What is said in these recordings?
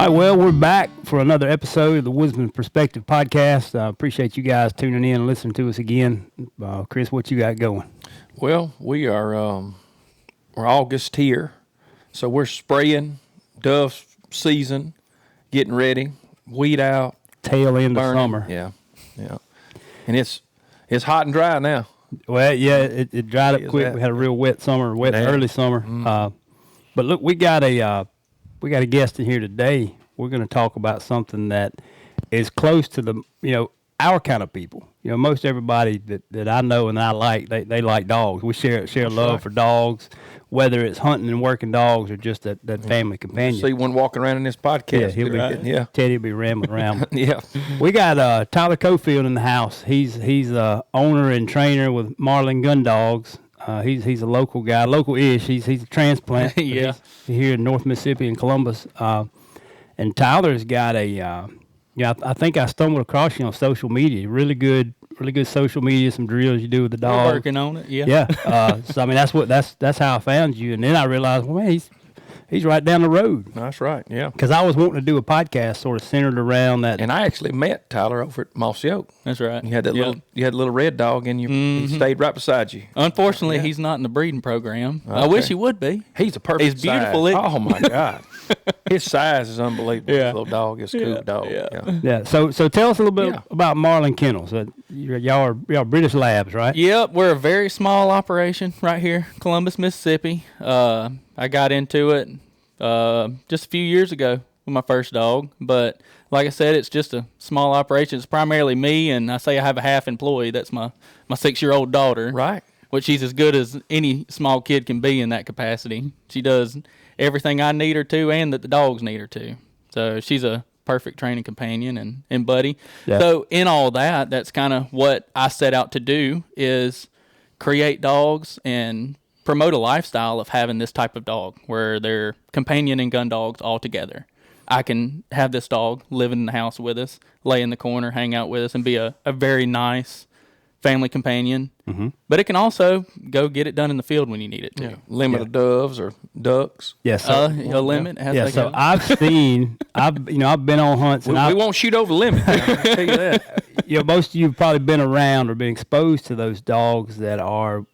All right, well, we're back for another episode of the Woodsman Perspective Podcast. I appreciate you guys tuning in and listening to us again. Chris, what you got going? Well, we're August here, so we're spraying dove season, getting ready, weed out. Tail end of burning. summer. Yeah. And it's hot and dry now. Well, yeah, it dried up quick. We had a real wet summer, early summer. But look, we got a guest in here today. We're going to talk about something that is close to our kind of people. Most everybody that I know and I like, they like dogs. We share love for dogs, whether it's hunting and working dogs or just that family companion. See one walking around in this podcast. Yeah, Teddy will be rambling around. Yeah. We got Tyler Cofield in the house. He's owner and trainer with Marlen Gundogs. He's a local guy, local-ish. He's a transplant. Yeah. He's here in North Mississippi in Columbus. And Tyler's got I think I stumbled across you on social media. Really good social media. Some drills you do with the dog. We're working on it. Yeah. Yeah. So I mean, that's how I found you. And then I realized, well, man, he's right down the road. That's right. Yeah. Because I was wanting to do a podcast sort of centered around that. And I actually met Tyler over at Mossy Oak. That's right. You had that little red dog, and he stayed right beside you. Unfortunately, he's not in the breeding program. Okay. I wish he would be. He's a perfect. He's beautiful. Size. Oh my God. His size is unbelievable. Yeah. This little dog is a cool dog. Yeah. So tell us a little bit about Marlen Kennels. Y'all are British Labs, right? Yep. We're a very small operation right here, Columbus, Mississippi. I got into it just a few years ago with my first dog, but like I said, it's just a small operation. It's primarily me, and I say I have a half employee. That's my 6-year-old daughter. Right. Which she's as good as any small kid can be in that capacity. She does everything I need her to and that the dogs need her to. So she's a perfect training companion and buddy. Yeah. So in all that, that's kind of what I set out to do, is create dogs and promote a lifestyle of having this type of dog where they're companion and gun dogs all together. I can have this dog living in the house with us, lay in the corner, hang out with us, and be a very nice family companion. Mm-hmm. But it can also go get it done in the field when you need it to. Yeah. Limit of doves or ducks. Yes. A limit. So I've been on hunts, and we won't shoot over the limit. I'll tell you that. Most of you've probably been around or been exposed to those dogs that are,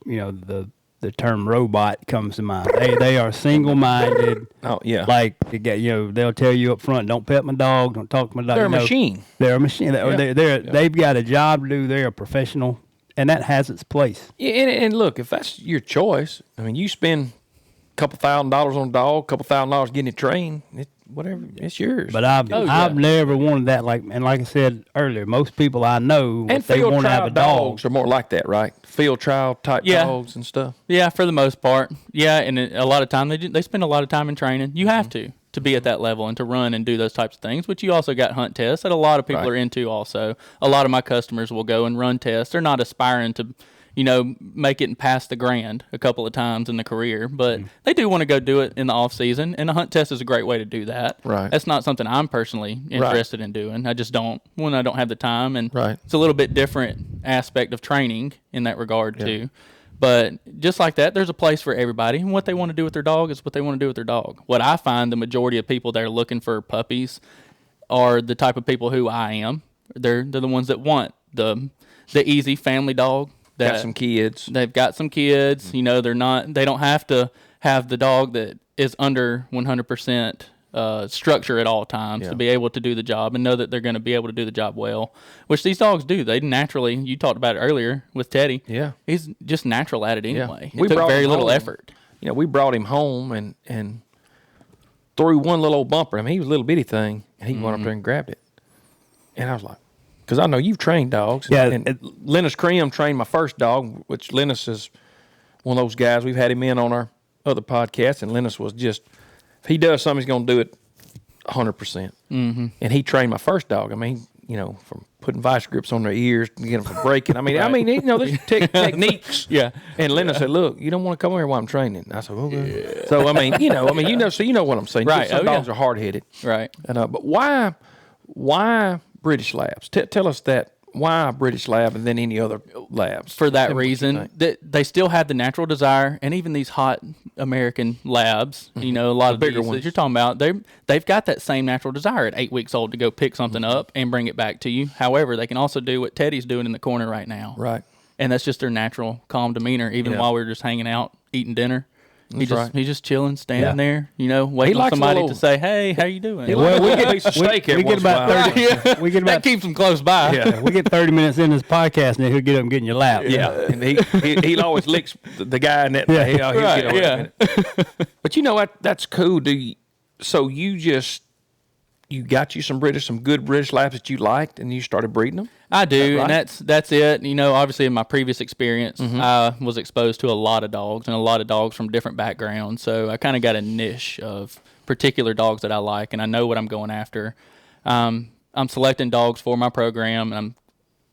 the term robot comes to mind. They are single-minded. Oh yeah. Like they'll tell you up front, don't pet my dog, don't talk to my dog. They're a machine. They're a machine. They've got a job to do. They're a professional, and that has its place. Yeah, and look, if that's your choice, I mean, you spend a couple $1,000s on a dog, a couple $1,000 getting it trained. Whatever, it's yours. But I've never wanted that. Like I said earlier, most people I know, and they want to have a dog. Dogs are more like that, right? Field trial type dogs and stuff. Yeah, for the most part. Yeah, and a lot of time they spend a lot of time in training. You have to be at that level and to run and do those types of things. But you also got hunt tests that a lot of people are into. Also, a lot of my customers will go and run tests. They're not aspiring to, make it and pass the grand a couple of times in the career, but they do want to go do it in the off season, and a hunt test is a great way to do that. Right. That's not something I'm personally interested in doing. I just don't, when I don't have the time, and it's a little bit different aspect of training in that regard too. But just like that, there's a place for everybody, and what they want to do with their dog is what they want to do with their dog. What I find the majority of people that are looking for puppies are the type of people who I am. They're the ones that want the easy family dog. Got some kids. They've got some kids. They don't have to have the dog that is under 100% structure at all times to be able to do the job and know that they're going to be able to do the job well, which these dogs do. They naturally, you talked about it earlier with Teddy. Yeah. He's just natural at it anyway. Yeah. It took very little effort. We brought him home and threw one little old bumper. I mean, he was a little bitty thing, and he went up there and grabbed it. And I was like, because I know you've trained dogs. Yeah. And Linus Cream trained my first dog, which Linus is one of those guys. We've had him in on our other podcast, and Linus was just, if he does something, he's going to do it 100%. Mm-hmm. And he trained my first dog. I mean, from putting vice grips on their ears to get them from breaking. I mean, there's techniques. Yeah. And Linus said, "Look, you don't want to come here while I'm training." And I said, "Okay." Yeah. So you know what I'm saying. Right. Some dogs are hard headed. Right. And but why British Labs? Tell us that. why a British Lab and then any other labs? For that reason, that they still have the natural desire, and even these hot American labs, a lot of bigger these ones that you're talking about, they've got that same natural desire at 8 weeks old to go pick something up and bring it back to you. However, they can also do what Teddy's doing in the corner right now. Right. And that's just their natural calm demeanor, even while we're just hanging out, eating dinner. He's just chilling, standing there, waiting for somebody to say, "Hey, how you doing?" Well, we get a piece of steak we get about 30. We get about that keeps them close by. Yeah, we get 30 minutes in this podcast, and then he'll get up and get in your lap. Yeah, and he always licks the guy in that. Yeah. He'll Right, get over it. But what? That's cool. So you got you some good British Labs that you liked, and you started breeding them? I do, right? and that's it. Obviously in my previous experience, I was exposed to a lot of dogs and a lot of dogs from different backgrounds. So I kind of got a niche of particular dogs that I like, and I know what I'm going after. I'm selecting dogs for my program, and I'm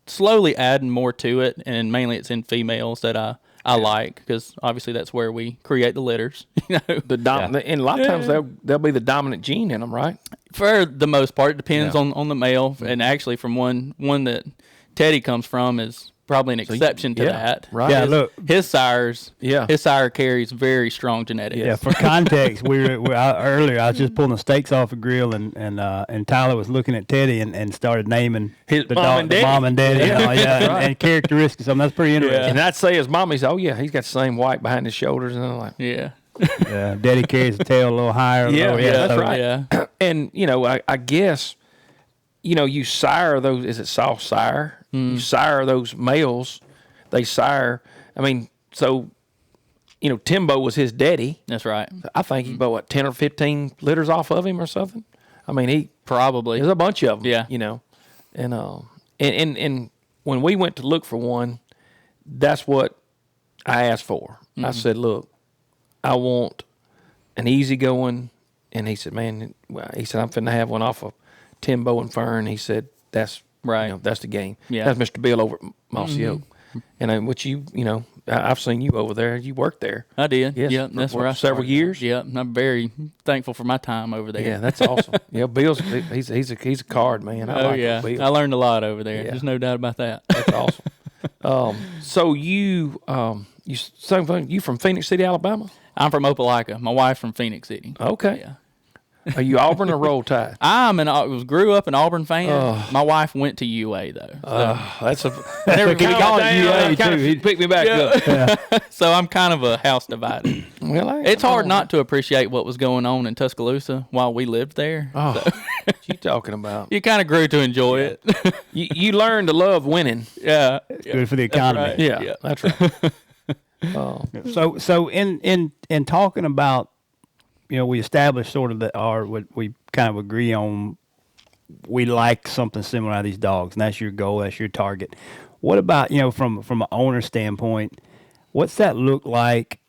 slowly adding more to it, and mainly it's in females that I like, because obviously that's where we create the litters. And a lot of times they'll be the dominant gene in them, right? For the most part, it depends on the male, and actually from one that Teddy comes from is probably an exception to that. Right. Yeah, look, his sire carries very strong genetics. Yeah, for context, earlier I was just pulling the steaks off a grill, and Tyler was looking at Teddy and started naming his the mom and daddy, and characteristics. That's pretty interesting. And I'd say his mom, he's he's got the same white behind his shoulders, and I'm like, Yeah. Yeah, daddy carries the tail a little higher. That's right. Yeah. And I guess you sire those. Is it soft sire? You sire those males. They sire. I mean, so Timbo was his daddy. That's right. I think he bought 10 or 15 litters off of him or something. I mean, he probably there's a bunch of them. Yeah. And when we went to look for one, that's what I asked for. I said, look, I want an easygoing, and he said, man, I'm finna have one off of Timbo and Fern. He said, that's right. That's the game. Yeah. That's Mr. Bill over at Mossy Oak. And which I've seen you over there. You worked there. I did. Yes. Yeah, that's where I several started. years. Yeah, and I'm very thankful for my time over there. Yeah, that's awesome. Yeah, Bill's he's a card man. I like Bill. I learned a lot over there. Yeah. There's no doubt about that. That's awesome. So you from Phoenix City, Alabama? I'm from Opelika. My wife's from Phoenix City. Okay. Yeah. Are you Auburn or Roll Tide? Grew up an Auburn fan. My wife went to UA though. So. That's a. Never could call it UA too. He picked me back up. Yeah. So I'm kind of a house divided. Well, it's hard not to appreciate what was going on in Tuscaloosa while we lived there. Oh, what you talking about? You kind of grew to enjoy it. You learned to love winning. Yeah. Good for the economy. Right. Yeah, that's right. So in talking about, we established sort of what we kind of agree on. We like something similar out of these dogs, and that's your goal, that's your target. What about, from an owner standpoint, what's that look like?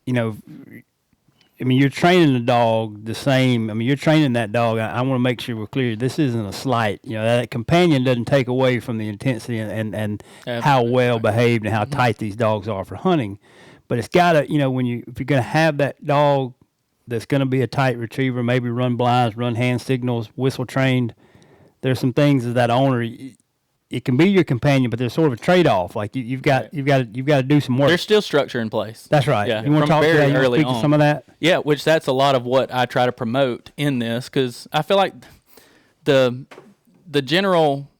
You're training the dog the same. You're training that dog. I want to make sure we're clear. This isn't a slight. That companion doesn't take away from the intensity and how well behaved and how tight these dogs are for hunting. But it's got to, if you're going to have that dog that's going to be a tight retriever, maybe run blinds, run hand signals, whistle trained, there's some things that owner, it can be your companion, but there's sort of a trade-off. Like you've got to do some work. There's still structure in place. That's right. Yeah. You want to talk very to that? You early speak on. to some of that? Yeah, which that's a lot of what I try to promote in this, because I feel like the general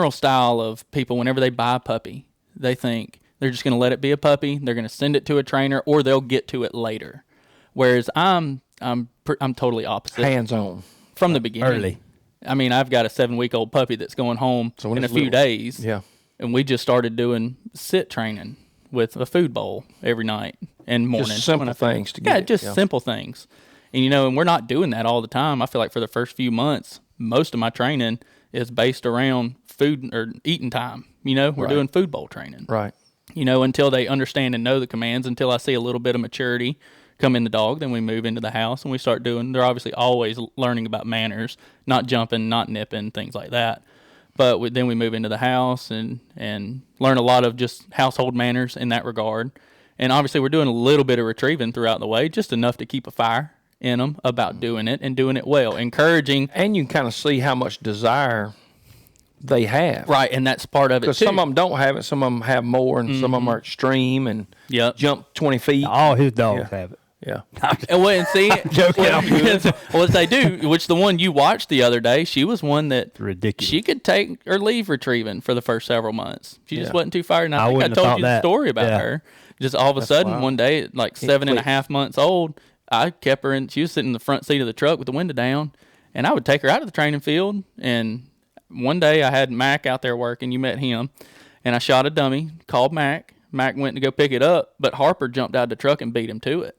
style of people, whenever they buy a puppy, they think they're just going to let it be a puppy. They're going to send it to a trainer, or they'll get to it later. Whereas I'm totally opposite. Hands on from the beginning. Early. I've got a 7-week-old puppy that's going home in a few days. Yeah. And we just started doing sit training with a food bowl every night and morning. Just simple things to get. Yeah, just simple things. And, and we're not doing that all the time. I feel like for the first few months, most of my training is based around food or eating time. We're doing food bowl training. Right. Until they understand and know the commands, until I see a little bit of maturity come in the dog, then we move into the house and we start doing, they're obviously always learning about manners, not jumping, not nipping, things like that. But then we move into the house and learn a lot of just household manners in that regard. And obviously we're doing a little bit of retrieving throughout the way, just enough to keep a fire in them about doing it and doing it well, encouraging. And you can kind of see how much desire they have. Right, and that's part of it, too. Because some of them don't have it. Some of them have more, and some of them are extreme and jump 20 feet. All his dogs have it. Yeah. And see, joking. well, they do. Which the one you watched the other day, she was one that ridiculous. She could take or leave retrieving for the first several months. She just wasn't too far. And I think I wouldn't told have you thought the that. story about her. Just all of a sudden, one day, at like 7.5 months old, I kept her in. She was sitting in the front seat of the truck with the window down, and I would take her out to the training field. And one day, I had Mac out there working. You met him, and I shot a dummy. Called Mac. Mac went to go pick it up, but Harper jumped out of the truck and beat him to it.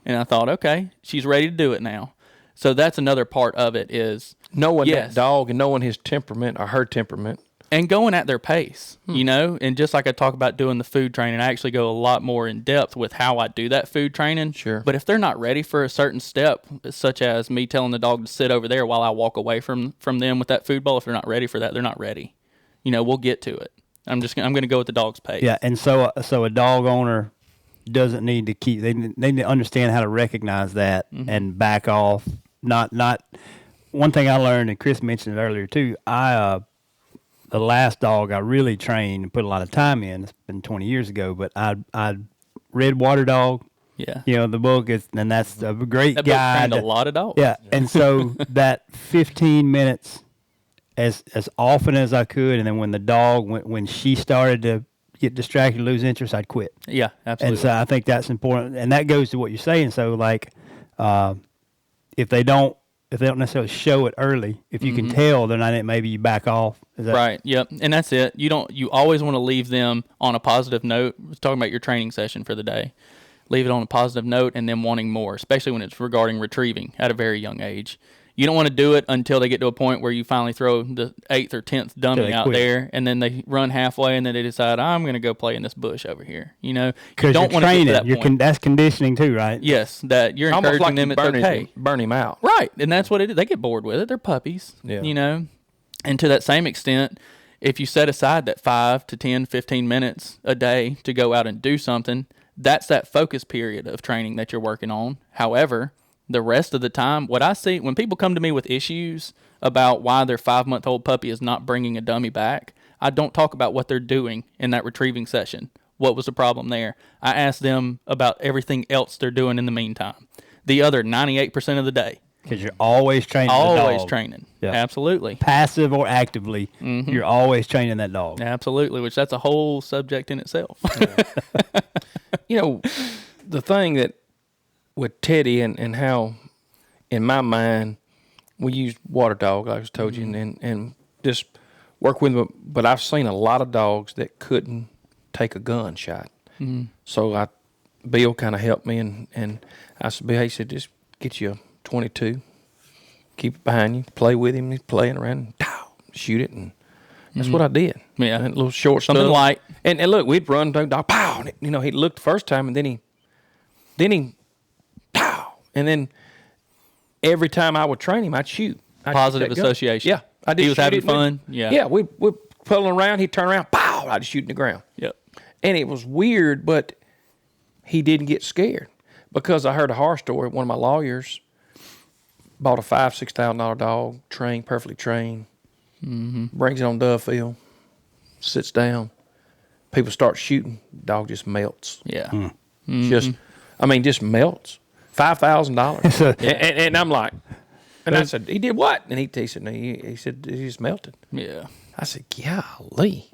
And I thought, okay, she's ready to do it now. So that's another part of it is knowing that dog and knowing his temperament or her temperament. And going at their pace, you know. And just like I talk about doing the food training, I actually go a lot more in depth with how I do that food training. Sure. But if they're not ready for a certain step, such as me telling the dog to sit over there while I walk away from them with that food bowl, if they're not ready for that, they're not ready. You know, we'll get to it. I'm going to go with the dog's pace. Yeah, and so a dog owner doesn't need to keep. They need to understand how to recognize that and back off. Not one thing I learned, and Chris mentioned it earlier too. The last dog I really trained and put a lot of time in. It's been 20 years ago, but I Red Water Dog. Yeah, you know the book is, and that's a great that guide. Book trained a lot of dogs. Yeah, and so that 15 minutes, as often as I could, and then when the dog when she started to get distracted, lose interest, I'd quit. Yeah, absolutely. And so I think that's important, and that goes to what you're saying. So like, if they don't necessarily show it early, if you can tell, then maybe you back off. Is that right? Yep. And that's it. You always want to leave them on a positive note. I was talking about your training session for the day. Leave it on a positive note, and then wanting more, especially when it's regarding retrieving at a very young age. You don't want to do it until they get to a point where you finally throw the 8th or 10th dummy out there, and then they run halfway, and then they decide, I'm going to go play in this bush over here. You know, because you're training. That's conditioning too, right? Yes, that you're encouraging like them. It's okay. Burn him out, right? And that's what it is. They get bored with it. They're puppies. Yeah. You know, and to that same extent, if you set aside that 5 to 10, 15 minutes a day to go out and do something, that's that focus period of training that you're working on. However, the rest of the time, what I see when people come to me with issues about why their 5-month-old puppy is not bringing a dummy back, I don't talk about what they're doing in that retrieving session. What was the problem there? I ask them about everything else they're doing in the meantime. The other 98% of the day. Because you're always training Always the dog. training. Yeah. Absolutely. Passive or actively, you're always training that dog. Absolutely, which that's a whole subject in itself. You know, the thing that with Teddy and how, in my mind, we use water dog, like I told you, and just work with them. But I've seen a lot of dogs that couldn't take a gunshot. So Bill kind of helped me, and I said, Bill, he said, just get you a 22, keep it behind you, play with him. He's playing around, shoot it, and that's what I did. Yeah, and a little short something stuff. light. And look, we'd run dog, pow. And you know, he'd look the first time, and then he, pow. And then every time I would train him, I'd shoot. Positive association. Yeah, I did. He was having fun. Yeah, we'd pulling around. He'd turn around, pow. I'd shoot in the ground. Yep. And it was weird, but he didn't get scared because I heard a horror story. One of my lawyers bought a $5,000-$6,000 dog, perfectly trained, brings it on Dovefield, sits down. People start shooting. Dog just melts. Yeah. Just melts. $5,000. And I'm like, and I said, he did what? And he said, no, he said he just melted. Yeah. I said, golly.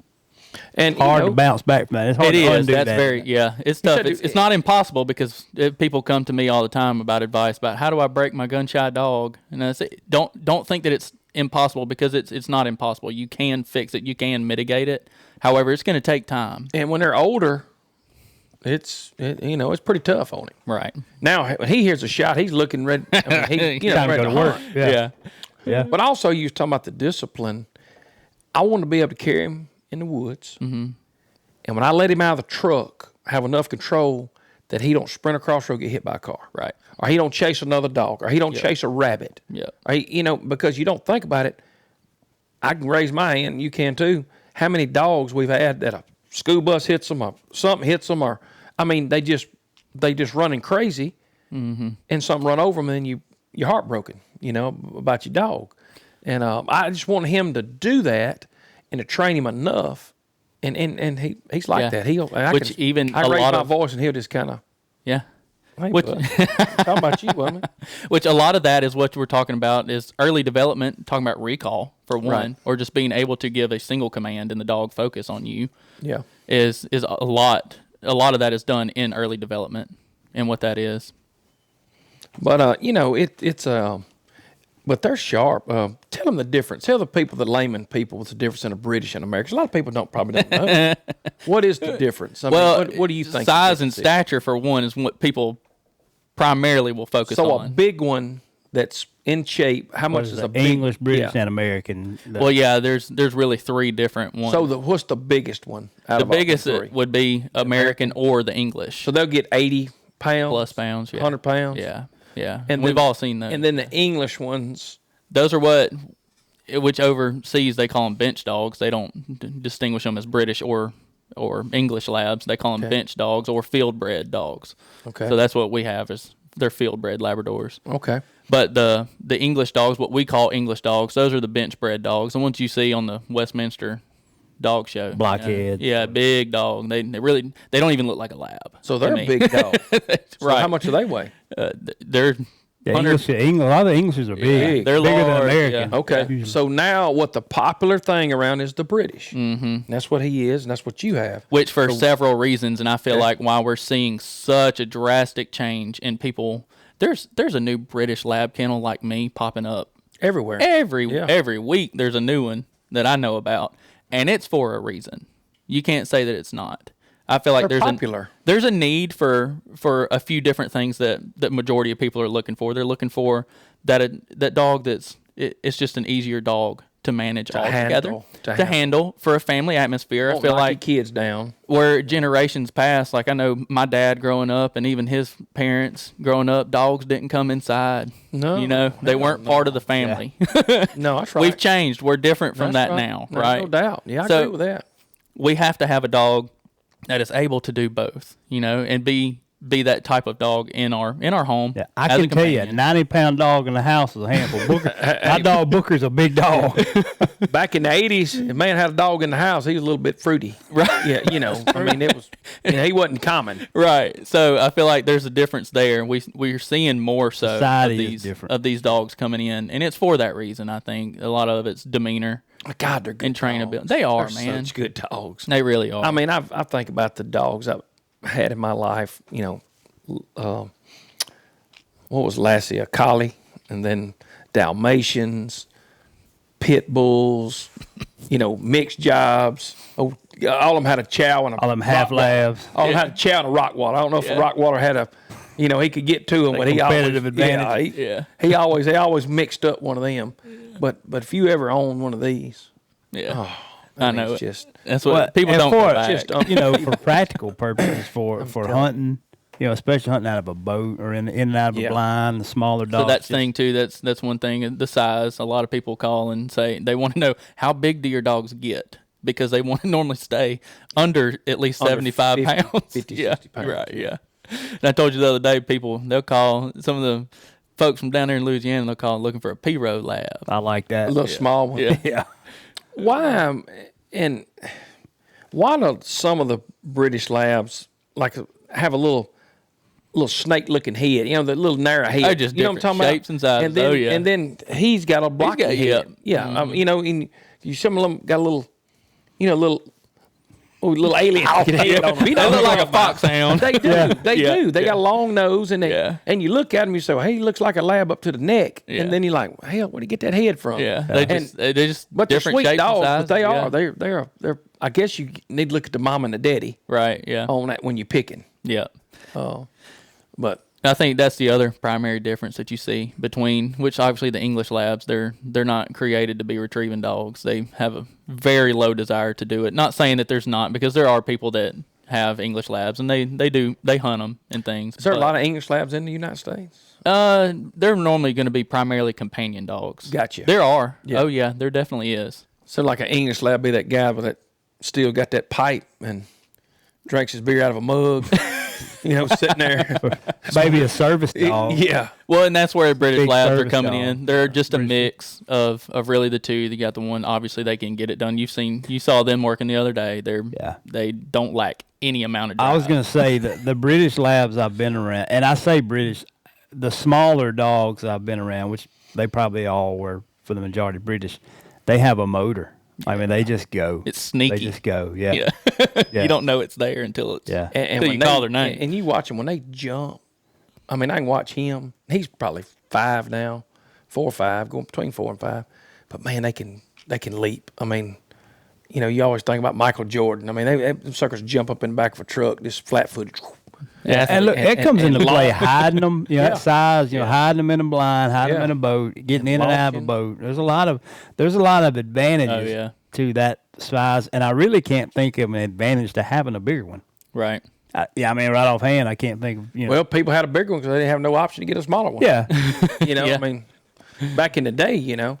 And hard to bounce back from that. It's hard to undo that's that. very, it's tough. It's not impossible because people come to me all the time about advice about how do I break my gun-shy dog. And I say, don't think that it's impossible because it's not impossible. You can fix it. You can mitigate it. However, it's going to take time. And when they're older, it's pretty tough on him. Right. Now, when he hears a shot, he's looking ready. Ready to work. Yeah. But also, you was talking about the discipline. I want to be able to carry him in the woods. Mm-hmm. And when I let him out of the truck, have enough control that he don't sprint across the road, get hit by a car. Right. Or he don't chase another dog. Or he don't chase a rabbit. Yeah. Or because you don't think about it. I can raise my hand, and you can too. How many dogs we've had that a school bus hits them, or something hits them, or they just running crazy, and something run over them, and then you're heartbroken, about your dog. And I just want him to do that. and to train him enough, and he's like that. I raise my voice and he'll just kind of Hey, talking about you, woman. Which a lot of that is what we're talking about is early development, talking about recall for one, right. or just being able to give a single command and the dog focus on you. Yeah, is a lot. A lot of that is done in early development, and what that is. But it's but they're sharp. Tell them the difference. Tell the people, the layman people, what's the difference in a British and American. A lot of people probably don't know. What is the difference? I mean, what do you think? Size and stature, for one, is what people primarily will focus on. So a big one that's in shape. How much is a big English, British, and American? Well, yeah, there's really three different ones. So what's the biggest one? The biggest would be American or the English. So they'll get 80 pounds plus pounds, 100 pounds. Yeah. And we've all seen those. And then the English ones. Those are which overseas they call them bench dogs. They don't distinguish them as British or English labs. They call them bench dogs or field bred dogs. Okay. So that's what we have is they're field bred Labradors. Okay. But the English dogs, what we call English dogs, those are the bench bred dogs. The ones you see on the Westminster dog show. Blockhead. Yeah, big dog. They don't even look like a lab. So they're a big dog. So right. How much do they weigh? They're English, a lot of the Englishes are big. They're bigger large, than American. yeah. Okay. So now what the popular thing around is the British. Mm-hmm. That's what he is, and that's what you have. Which for several reasons, and I feel like while we're seeing such a drastic change in people, there's a new British lab kennel like me popping up everywhere. Every week there's a new one that I know about, and it's for a reason. You can't say that it's not. I feel like there's a need for a few different things that majority of people are looking for. They're looking for that dog it's just an easier dog to manage altogether, to handle for a family atmosphere. Won't I feel knock like your kids down. Where generations past, like I know my dad growing up and even his parents growing up, dogs didn't come inside. No, they weren't part of the family. Yeah. No, that's right. We've changed. We're different from that now, right? No doubt. Yeah, I agree with that. We have to have a dog that is able to do both, and be that type of dog in our home. Yeah, I can tell you, a 90-pound dog in the house is a handful. My dog Booker's a big dog. Back in the 80s, if man had a dog in the house, he was a little bit fruity. Right. Yeah, I mean, it was, he wasn't common. Right. So I feel like there's a difference there. We're seeing more so of these dogs coming in, and it's for that reason. I think a lot of it's demeanor. God, they're good. And trainability. They are, they're man. Such good dogs. They really are. I mean, I think about the dogs I've had in my life. What was Lassie? A collie, and then Dalmatians, pit bulls. Mixed jobs. Oh, all of them had a chow and all of them half labs. All of them had a chow and a Rockwater. I don't know if a Rockwater had a. He could get to them, but he competitive advantage. They always mixed up one of them. But if you ever own one of these, I know. It's just that's what people don't go back. Just for practical purposes, for hunting, especially hunting out of a boat or in and out of a blind, the smaller dogs. So that's thing too. That's one thing. The size. A lot of people call and say they want to know how big do your dogs get because they want to normally stay under at least 75 pounds. 50, 60 pounds. Right. Yeah. And I told you the other day, they'll call some of the folks from down there in Louisiana. They'll call looking for a P-Row lab. I like that. A little small one. Yeah. Why do some of the British labs have a little snake-looking head? The little narrow head. Oh, just different shapes and sizes. And then, and then he's got a blocky head. Yeah. And some of them got a little, little alien head on them. They look like a foxhound. They do. They do. They got a long nose, and you look at them, you say, "Hey, he looks like a lab up to the neck," and then you're like, "Hell, where'd he get that head from?" Yeah, they just but they're different sweet shapes dogs. and But sizes. they're. I guess you need to look at the mom and the daddy. Right. Yeah. On that when you're picking. Yeah. But I think that's the other primary difference that you see between, which obviously the English labs, they're not created to be retrieving dogs. They have a very low desire to do it. Not saying that there's not, because there are people that have English labs and they hunt them and things. Is there a lot of English labs in the United States? They're normally going to be primarily companion dogs. Gotcha. There are. Yeah. Oh yeah, there definitely is. So like an English lab be that guy with that still got that pipe and drinks his beer out of a mug. sitting there. Maybe a service dog. Yeah. Well, and that's where British Big Labs are service coming dog. in. They're just a mix of really the two. You got the one, obviously they can get it done. You saw them working the other day. They don't lack any amount of drive. I was going to say that the British Labs I've been around, and I say British, the smaller dogs I've been around, which they probably all were for the majority British, they have a motor. I mean, they just go. It's sneaky. They just go. Yeah. You don't know it's there until it's And until you call their name. And you watch them when they jump. I mean, I can watch him. He's probably 5 now, 4 or 5, going between 4 and 5. But man, they can leap. I mean, you always think about Michael Jordan. I mean, them suckers jump up in the back of a truck, just flat-footed. Yeah, and look, it comes into play long. hiding them, that size, hiding them in a blind, hiding them in a boat, getting in and out of a boat. There's a lot of advantages to that size, and I really can't think of an advantage to having a bigger one. Right. I mean, right offhand, I can't think of, Well, people had a bigger one because they didn't have no option to get a smaller one. Yeah. I mean, back in the day,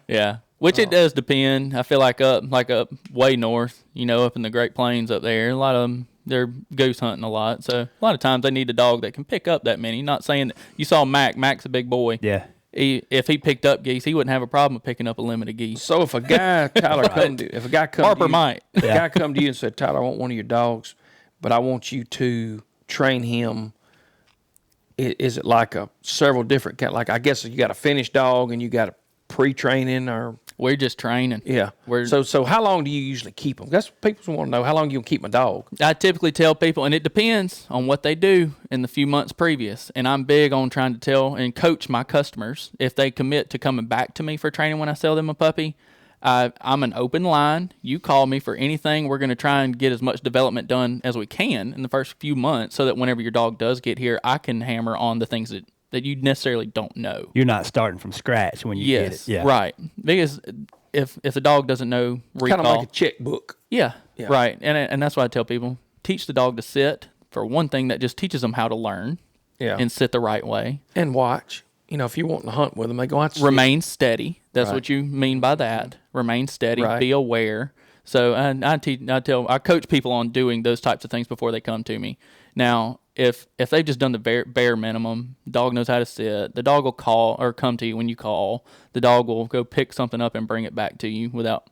Yeah. Which it does depend. I feel like up way north, up in the Great Plains up there, a lot of them, they're goose hunting a lot. So a lot of times they need a dog that can pick up that many. Not saying that you saw Mac. Mac's a big boy. Yeah. If he picked up geese, he wouldn't have a problem with picking up a limit of geese. So if a guy, Tyler, if a guy come Harper to you, might. If a guy come to you and said, Tyler, I want one of your dogs, but I want you to train him. Is it like several different kind? Like I guess you got a finished dog and you got a pre-training or we're just training. Yeah. So how long do you usually keep them? That's what people want to know. How long do you keep my dog? I typically tell people, and it depends on what they do in the few months previous. And I'm big on trying to tell and coach my customers if they commit to coming back to me for training when I sell them a puppy. I'm an open line. You call me for anything. We're going to try and get as much development done as we can in the first few months so that whenever your dog does get here, I can hammer on the things that you necessarily don't know. You're not starting from scratch when you get it. Yeah. Right. Because if the dog doesn't know recall. Kind of like a checkbook. Yeah. Right. And that's why I tell people, teach the dog to sit. For one thing, that just teaches them how to learn and sit the right way. And watch. If you want to hunt with them, they go out to remain steady. That's what you mean by that. Remain steady. Right. Be aware. So I coach people on doing those types of things before they come to me. Now, if they've just done the bare minimum, the dog knows how to sit. The dog will call or come to you when you call. The dog will go pick something up and bring it back to you without,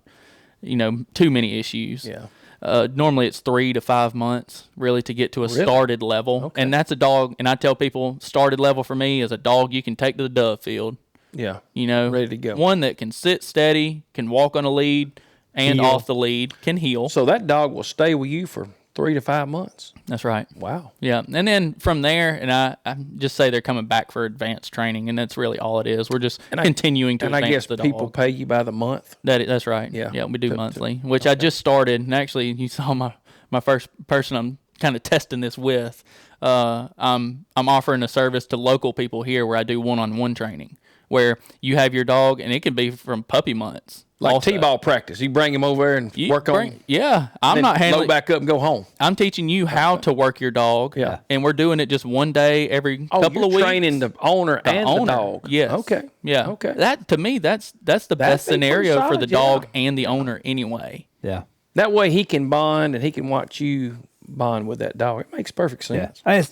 too many issues. Yeah. Normally it's 3 to 5 months really to get to a started level. Okay. And that's a dog. And I tell people started level for me is a dog you can take to the dove field. Yeah. Ready to go. One that can sit steady, can walk on a lead and Heel. off the lead, can heel. So that dog will stay with you for 3 to 5 months. That's right. Wow. Yeah. And then from there, and I just say they're coming back for advanced training, and that's really all it is. We're just continuing to advance I guess the dog. people pay you by the month. That's right. Yeah, we do monthly, which I just started. And actually, you saw my first person I'm kind of testing this with. I'm offering a service to local people here where I do one-on-one training, where you have your dog, and it can be from puppy months. Like also. T-ball practice. You bring him over and work on. Yeah, I'm not handling. Load back up and go home. I'm teaching you how to work your dog. Yeah. And we're doing it just one day every couple of weeks. Training the owner and the dog. Yes. Okay. Yeah. Okay. That to me, that's the best scenario for the dog and the owner anyway. Yeah. That way he can bond and he can watch you bond with that dog. It makes perfect sense. Yeah.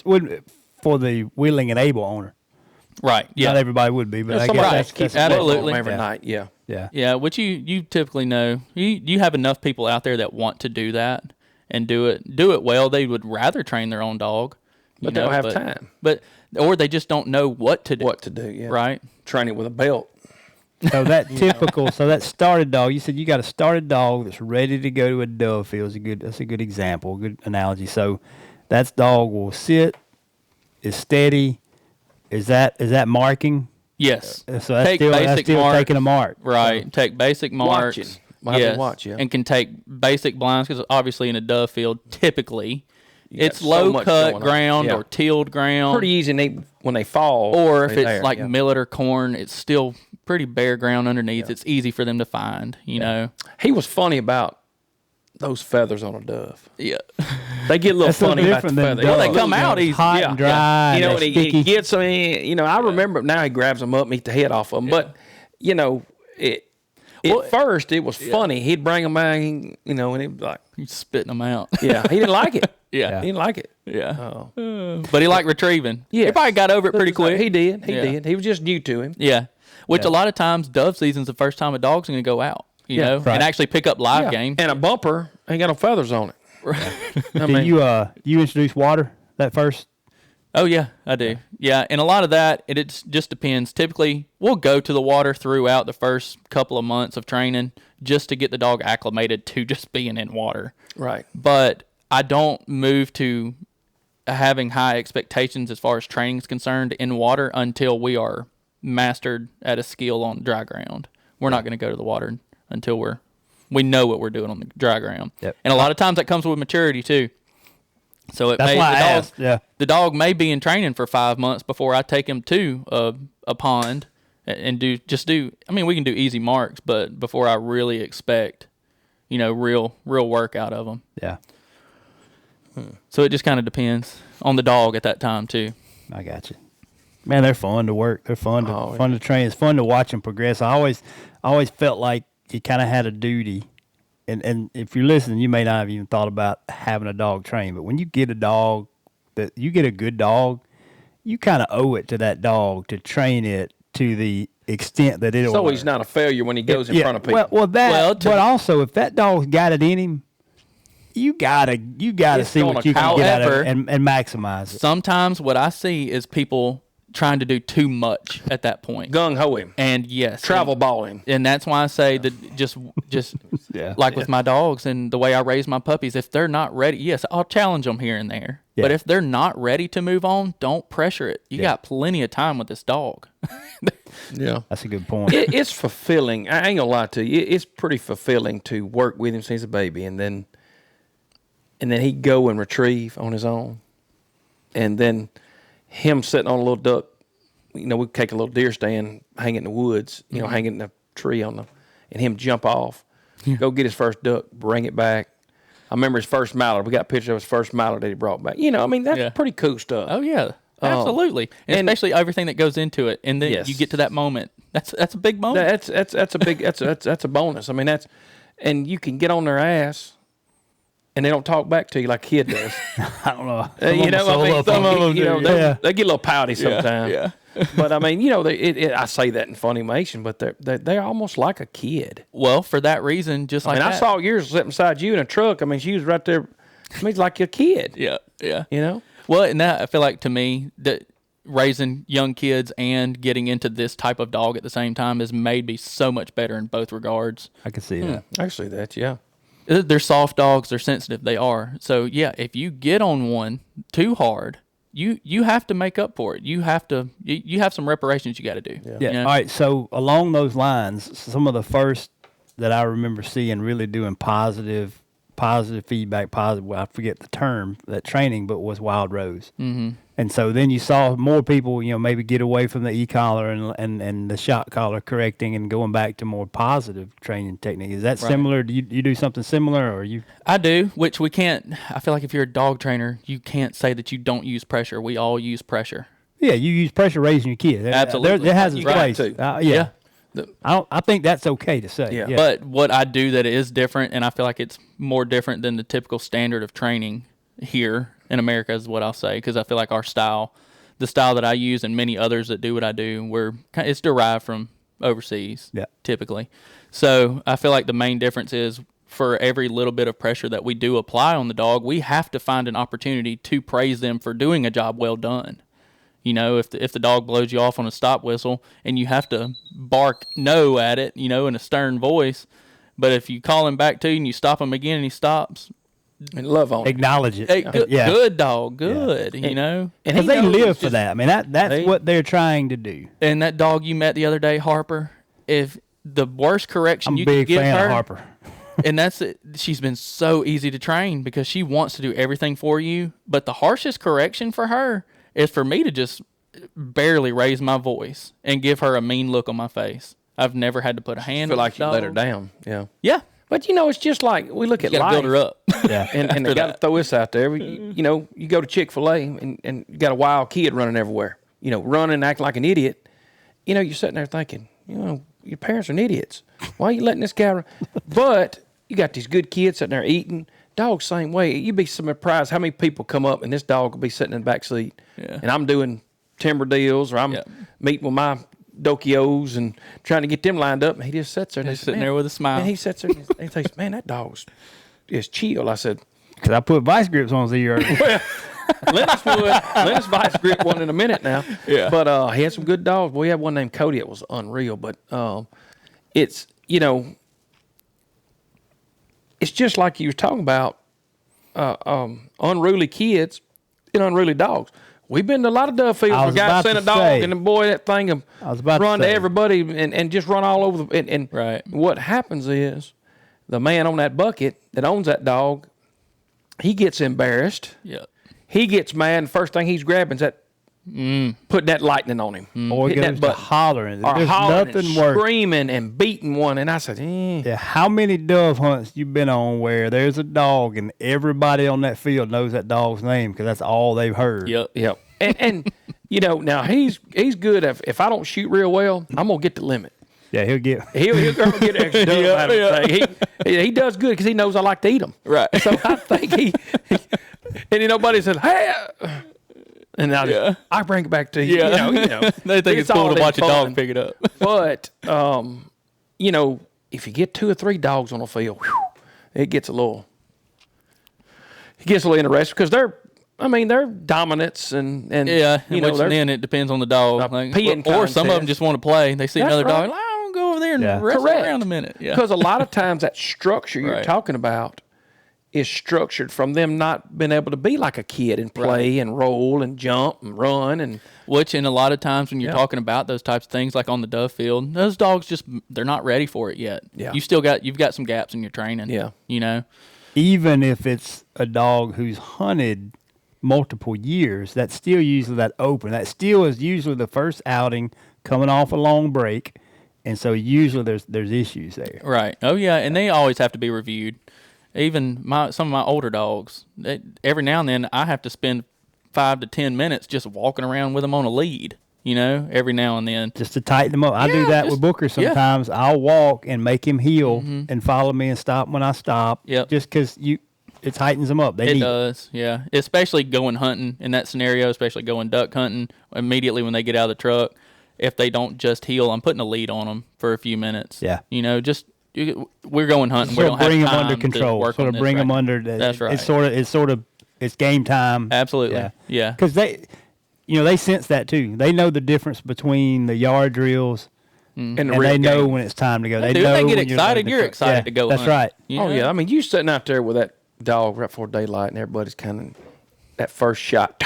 For the willing and able owner. Right. Yeah. Not everybody would be, but I somebody guess keeps that's absolutely every night. Yeah. Yeah. Yeah, which you typically know. You have enough people out there that want to do that and do it well. They would rather train their own dog. But they don't have time. Or they just don't know what to do. Yeah. Right? Train it with a belt. So that started dog, you said you got a started dog that's ready to go to a dove field. That's a good example, good analogy. So that dog will sit, is steady. Is that marking? Yes. So that's still taking a mark. Right. So. Take basic marks. Watching. And can take basic blinds because obviously in a dove field, typically it's low cut ground or tilled ground. Pretty easy when they fall. Or if it's like millet or corn, it's still pretty bare ground underneath. Yeah. It's easy for them to find, you know. He was funny about those feathers on a dove. Yeah. They get a little funny about the feathers. Well, they come out easy. Hot and dry. You know, and he gets them in, I remember now he grabs them up and eats the head off of them. But, at first it was funny. He'd bring them back, and he'd be like. He's spitting them out. Yeah, he didn't like it. Yeah. He didn't like it. Yeah. But he liked retrieving. Yeah. He probably got over it pretty quick. He did. He did. He was just new to him. Yeah. Which a lot of times dove season's the first time a dog's going to go out, you know, and actually pick up live game. And a bumper ain't got no feathers on it. Did you introduce water that first? Oh, yeah, I do. Yeah, and a lot of that, it just depends. Typically, we'll go to the water throughout the first couple of months of training just to get the dog acclimated to just being in water. Right. But I don't move to having high expectations as far as training is concerned in water until we are mastered at a skill on dry ground. We're not going to go to the water until we know what we're doing on the dry ground. Yep. And a lot of times that comes with maturity too. So the dog may be in training for 5 months before I take him to a pond and do. I mean, we can do easy marks, but before I really expect, real work out of them. Yeah. So it just kind of depends on the dog at that time too. I got you. Man, they're fun to work. They're fun to train. It's fun to watch them progress. I always felt like you kind of had a duty. And if you're listening, you may not have even thought about having a dog trained. But when you get a dog, you get a good dog, you kind of owe it to that dog to train it to the extent that it'll. So he's not a failure when he goes in front of people. But also if that dog's got it in him, you gotta see what you can get out of it and maximize it. Sometimes what I see is people trying to do too much at that point. Gung-ho him. And yes. Travel ball him. And that's why I say that just with my dogs and the way I raise my puppies, if they're not ready, yes, I'll challenge them here and there. Yeah. But if they're not ready to move on, don't pressure it. You got plenty of time with this dog. Yeah. That's a good point. It's fulfilling. I ain't gonna lie to you. It's pretty fulfilling to work with him since he's a baby and then he'd go and retrieve on his own. And then him sitting on a little duck, we'd take a little deer stand, hang it in the woods, hang it in a tree and him jump off, go get his first duck, bring it back. I remember his first mallard. We got a picture of his first mallard that he brought back. That's pretty cool stuff. Oh yeah, absolutely, and especially everything that goes into it, and then you get to that moment. That's a big moment. That's a big that's a bonus. I mean and you can get on their ass. And they don't talk back to you like a kid does. I don't know. Some of them do. They get a little pouty sometimes. Yeah. But I mean, I say that in Funimation, but they're almost like a kid. Well, for that reason, I saw yours sitting beside you in a truck. I mean, she was right there. I mean, it's like a kid. Yeah, yeah. Well, and that I feel like to me that raising young kids and getting into this type of dog at the same time has made me so much better in both regards. I can see that. I see that. Yeah. They're soft dogs. They're sensitive. They are. So, yeah, if you get on one too hard, you have to make up for it. You have some reparations you got to do. Yeah. All right. So, along those lines, some of the first that I remember seeing really doing positive feedback, I forget the term, that training, but was Wild Rose. Mm-hmm. And so then you saw more people, maybe get away from the e-collar and the shock collar correcting and going back to more positive training technique. Is that similar? Do you do something similar or you? I do, which we can't. I feel like if you're a dog trainer, you can't say that you don't use pressure. We all use pressure. Yeah, you use pressure raising your kid. Absolutely. It has its place. Yeah. I think that's okay to say. Yeah. But what I do that is different, and I feel like it's more different than the typical standard of training here in America is what I'll say, because I feel like the style that I use and many others that do what I do, it's derived from overseas typically. So I feel like the main difference is for every little bit of pressure that we do apply on the dog, we have to find an opportunity to praise them for doing a job well done. If the dog blows you off on a stop whistle and you have to bark no at it, in a stern voice, but if you call him back to you and you stop him again and he stops, and love on him. Acknowledge it. Hey, good dog, good, And because they live for that. I mean, that's what they're trying to do. And that dog you met the other day, Harper, if the worst correction you can give her, I'm a big fan of Harper. And that's it. She's been so easy to train because she wants to do everything for you, but the harshest correction for her is for me to just barely raise my voice and give her a mean look on my face. I've never had to put a hand on the dog. I feel like you let her down. Yeah. Yeah. But, it's just like we look at life. Build her up. Yeah. And they got to throw this out there. You go to Chick-fil-A and you got a wild kid running everywhere, running, acting like an idiot. You're sitting there thinking, your parents are idiots. Why are you letting this guy run? But you got these good kids sitting there eating, Dog same way. You'd be surprised how many people come up and this dog will be sitting in the back seat, and I'm doing timber deals or I'm meeting with my dokios and trying to get them lined up, and he just sits there. He's sitting there with a smile. And he sits there and he thinks, man, that dog's is chill. I said, because I put vice grips on his ear. well, Lennox vice grip one in a minute now. Yeah. But he had some good dogs. Boy, he had one named Cody. It was unreal. But it's, it's just like you were talking about unruly kids and unruly dogs. We've been to a lot of dove fields where guys sent a dog, and the boy, that thing run to everybody and just run all over. And right. What happens is the man on that bucket that owns that dog, he gets embarrassed. Yep. He gets mad, and the first thing he's grabbing is that putting that lightning on him. Or he goes to hollering. There's nothing and worse. Screaming and beating one. And I said, Yeah, how many dove hunts you been on where there's a dog and everybody on that field knows that dog's name because that's all they've heard? Yep. And now he's good. If I don't shoot real well, I'm going to get the limit. Yeah, he'll get extra dove out of it. He does good because he knows I like to eat them. Right. So I think he and nobody said, hey, and I bring it back to you. Yeah. You know. They think it's cool to watch a dog pick it up. But if you get 2 or 3 dogs on a field, it gets a little interesting because they're dominance and then it depends on the dog. Or some of them just want to play. They see another dog. I don't go over there and wrestle around a minute. Yeah. Because a lot of times that structure you're talking about is structured from them not being able to be like a kid and play and roll and jump and run and which in a lot of times when you're talking about those types of things like on the dove field, those dogs they're not ready for it yet. Yeah. You've got some gaps in your training. Yeah. Even if it's a dog who's hunted multiple years, that's still usually that open. That still is usually the first outing coming off a long break. And so usually there's issues there. Right. Oh yeah, and they always have to be reviewed. Even some of my older dogs, every now and then I have to spend 5 to 10 minutes just walking around with them on a lead, every now and then. Just to tighten them up. I do that with Booker sometimes. Yeah. I'll walk and make him heel and follow me and stop when I stop. Yep. Just because it tightens them up. It does, yeah. Especially going hunting in that scenario, especially going duck hunting immediately when they get out of the truck. If they don't just heel, I'm putting a lead on them for a few minutes. Yeah. We're going hunting. We don't have time bring them under control. Sort of bring them under. That's right. It's game time. Absolutely. Yeah. Because they sense that too. They know the difference between the yard drills and they know when it's time to go. They know they get excited. You're excited to go. That's right. Oh yeah. I mean, you sitting out there with that dog right before daylight, and everybody's kind of that first shot.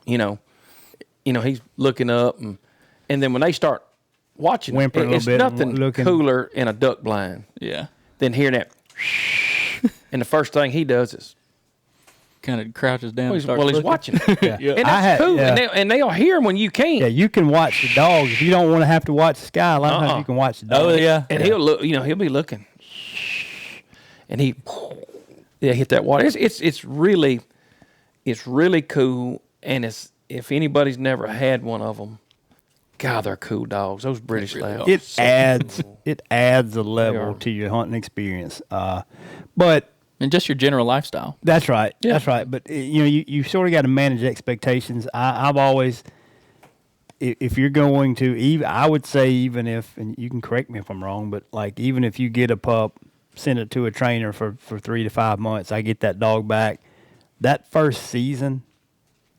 He's looking up, and then when they start watching, it's nothing cooler in a duck blind. Yeah. Than hearing that, and the first thing he does is kind of crouches down. He's watching. Yeah. And that's cool. Yeah. And they'll hear him when you can't. Yeah, you can watch the dogs if you don't want to have to watch the sky. A lot of times you can watch the dogs. Oh yeah. And he'll look. He'll be looking, and he hit that water. It's really cool. And if anybody's never had one of them, God, they're cool dogs. Those British Labs. It adds a level to your hunting experience. And just your general lifestyle. That's right. Yeah. That's right. But you sort of got to manage expectations. I've always, if you're going to, I would say even if, and you can correct me if I'm wrong, but like even if you get a pup, send it to a trainer for 3 to 5 months, I get that dog back. That first season,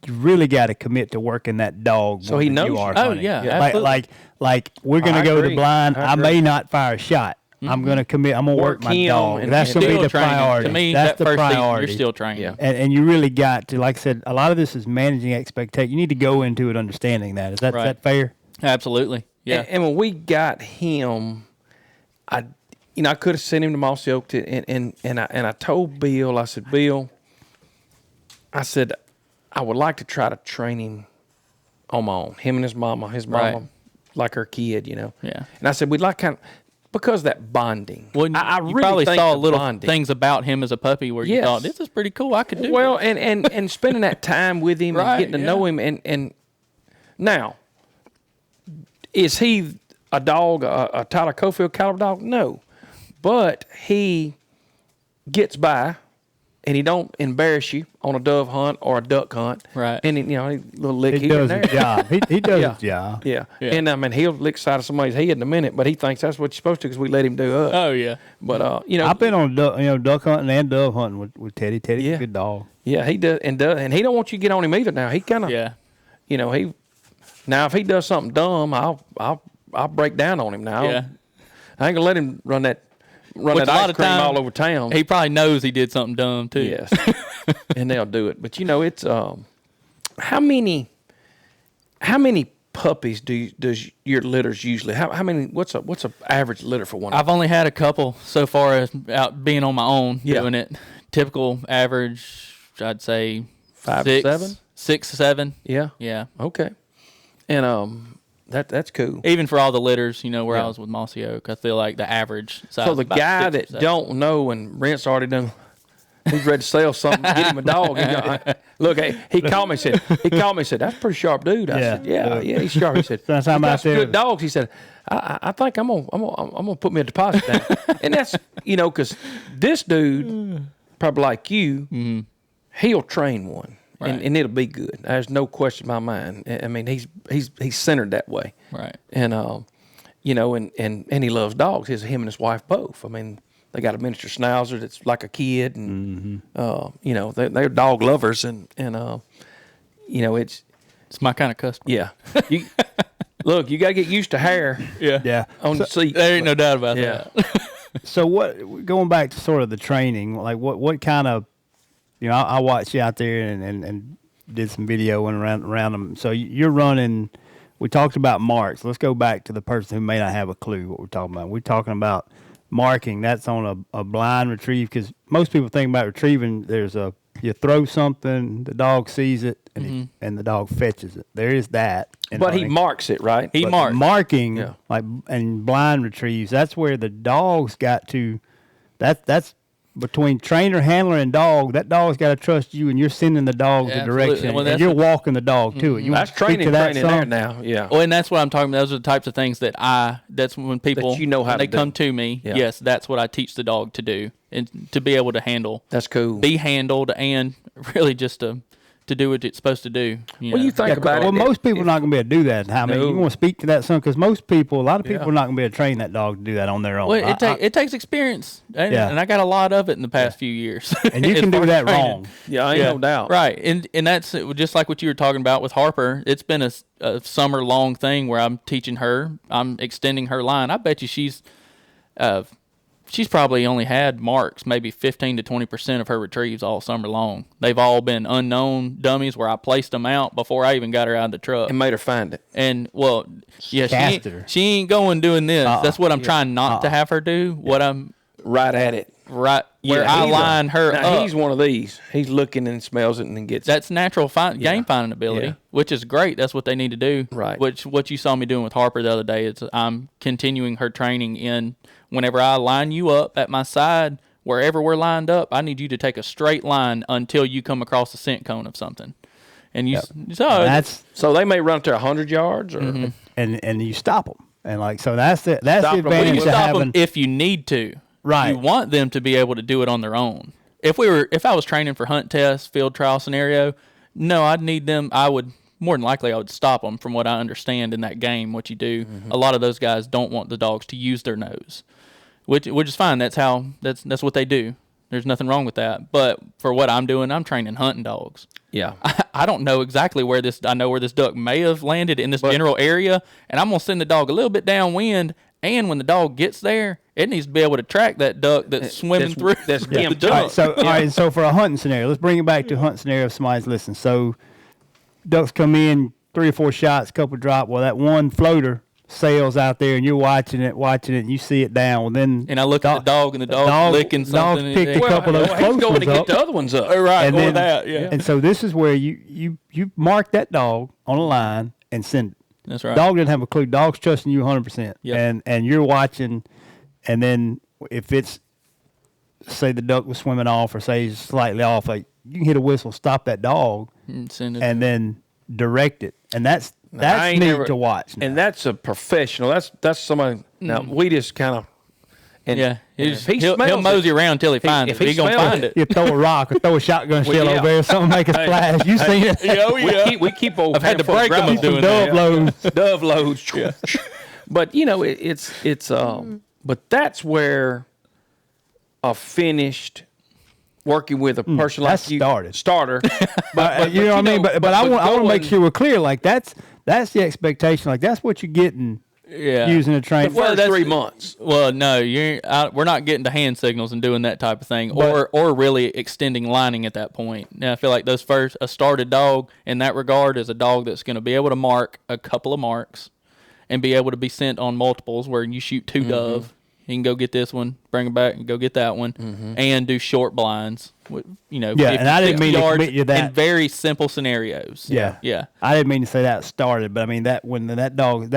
you really got to commit to working that dog. So he knows you are. Oh yeah, absolutely. Like we're gonna go to the blind. I may not fire a shot. I'm gonna commit. I'm gonna work my dog. That's gonna be the priority. To me, that's the priority. You're still training. Yeah. And you really got to, like I said, a lot of this is managing expectations. You need to go into it understanding that. Is that fair? Absolutely. Yeah. And when we got him, I could have sent him to Mossy Oak and I told Bill, I said, Bill, I would like to try to train him on my own. Him and his mama, like her kid, Yeah. And I said, we'd like because of that bonding. Well, I you really probably saw little bonding. things about him as a puppy where you thought, this is pretty cool. I could do well, and spending that time with him and getting to know him. And now, is he a dog, a Tyler Cofield caliber dog? No. But he gets by and he don't embarrass you on a dove hunt or a duck hunt. Right. And he, a little lick He here does and his there. job. He does his job. Yeah. And I mean, he'll lick side of somebody's head in a minute, but he thinks that's what you're supposed to because we let him do us. Oh yeah. But I've been on duck hunting and dove hunting with Teddy. Teddy's a good dog. Yeah, he does, and he don't want you to get on him either. Now he kind of now if he does something dumb, I'll break down on him now. Yeah. I ain't gonna let him run that ice cream all over town. He probably knows he did something dumb too. Yes, and they'll do it. But it's how many puppies does your litters usually? How many? What's a average litter for one? I've only had a couple so far as out being on my own doing it. Typical average, I'd say 5, 6, 7, 6, 7. Yeah. Yeah. Okay. And that's cool. Even for all the litters, where I was with Mossy Oak, I feel like the average size. So the is about guy 6 or that 7. don't know and Brent's already done, he's ready to sell something. Get him a dog. Look, he called me. Said that's a pretty sharp dude. I said, yeah, he's sharp. He said, That's how he's got some out there. good dogs. He said, I think I'm gonna put me a deposit down. And that's because this dude, probably like you, he'll train one. Right. And it'll be good. There's no question in my mind. I mean, he's centered that way. Right. And and he loves dogs. Him and his wife both. I mean, they got a miniature schnauzer that's like a kid, and they're dog lovers, and it's my kind of customer. yeah. Look, you got to get used to hair. Yeah. On the seat. There ain't no doubt about Yeah. that. So going back to sort of the training, like what kind of, I watched you out there and did some videoing around them. So you're running. We talked about marks. Let's go back to the person who may not have a clue what we're talking about. We're talking about marking. That's on a blind retrieve, because most people think about retrieving. You throw something, the dog sees it, and and the dog fetches it. There is that. But he marks it, right? He marks. Marking, and blind retrieves. That's where the dog's got to. That's between trainer, handler, and dog. That dog's got to trust you, and you're sending the dog the direction, well, and you're walking the dog to it. You that's want to speak to that training some? there now. Yeah. Well, and that's what I'm talking about. Those are the types of things that that's when people, That you know how when to they do. come to me, Yeah. yes, that's what I teach the dog to do, and to be able to handle, That's cool. be handled, and really just to do what it's supposed to do. Well, you think about Well, it. most people are not going to be able to do that. I mean, No. you want to speak to that some, because a lot of people are not going to be able to train that dog to do that on their own. Well, it takes experience, and I got a lot of it in the past few years. And you as can far do as that training. wrong. Yeah, ain't no doubt. Right, and that's just like what you were talking about with Harper. It's been a summer long thing where I'm teaching her, I'm extending her line. I bet you she's probably only had marks maybe 15 to 20% of her retrieves all summer long. They've all been unknown dummies where I placed them out before I even got her out of the truck. And made her find it. And well, yeah, Cast her. she ain't going doing this. That's what I'm trying not to have her do. What I'm Right at it. where I he's line her now up. he's one of these. He's looking and smells it and then gets it. That's natural game finding ability, which is great. That's what they need to do. Right. Which what you saw me doing with Harper the other day is I'm continuing her training in whenever I line you up at my side, wherever we're lined up, I need you to take a straight line until you come across the scent cone of something. And So they may run to 100 yards or and you stop them, and that's the Stop 'em. advantage Well, you of stop having. them if you need to. Right. You want them to be able to do it on their own. If I was training for hunt test, field trial scenario, no, I'd need them. I would more than likely I would stop them. From what I understand in that game, what you do, a lot of those guys don't want the dogs to use their nose, which is fine. That's what they do. There's nothing wrong with that. But for what I'm doing, I'm training hunting dogs. yeah. I don't know exactly I know where this duck may have landed in this general area, and I'm gonna send the dog a little bit downwind. And when the dog gets there, it needs to be able to track that duck that's swimming through. That's the gimped duck. up. All right, so for a hunting scenario, let's bring it back to a hunting scenario if somebody's listening. So ducks come in, 3 or 4 shots, couple drop. Well, that one floater sails out there, and you're watching it, and you see it down. Well, then And I look at the dog, and the dog licking something. Dog picked a couple of those he's close going ones to get up. the other ones up. Right, And or then- that, yeah. And so this is where you mark that dog on a line and send it. That's right. Dog didn't have a clue. Dog's trusting you 100%. Yep. And you're watching, and then if it's, say the duck was swimming off, or say he's slightly off, like you can hit a whistle, stop that dog, Send it. and then direct it. And that's I ain't neat never- to watch. Now. And that's a professional. That's somebody. Now we just kind of. And Yeah. He'll mosey around until he finds it. He's going to find it. You throw a rock or throw a shotgun shell over there, something make a splash. You seen it? Yeah. We keep old. I've had to break them of doing dove loads. Dove loads. Yeah. But but that's where a finished working with a person like you starter. But you know what I mean. But I want to make sure we're clear. Like that's the expectation. Like that's what you're getting. Yeah. Using a train for 3 months. Well, no, we're not getting to hand signals and doing that type of thing, or really extending lining at that point. Now, I feel like a started dog in that regard is a dog that's going to be able to mark a couple of marks and be able to be sent on multiples where you shoot 2 dove. You can go get this one, bring it back, and go get that one, and do short blinds. And I didn't mean to commit you that in very simple scenarios. Yeah. I didn't mean to say that started, but I mean that when that dog,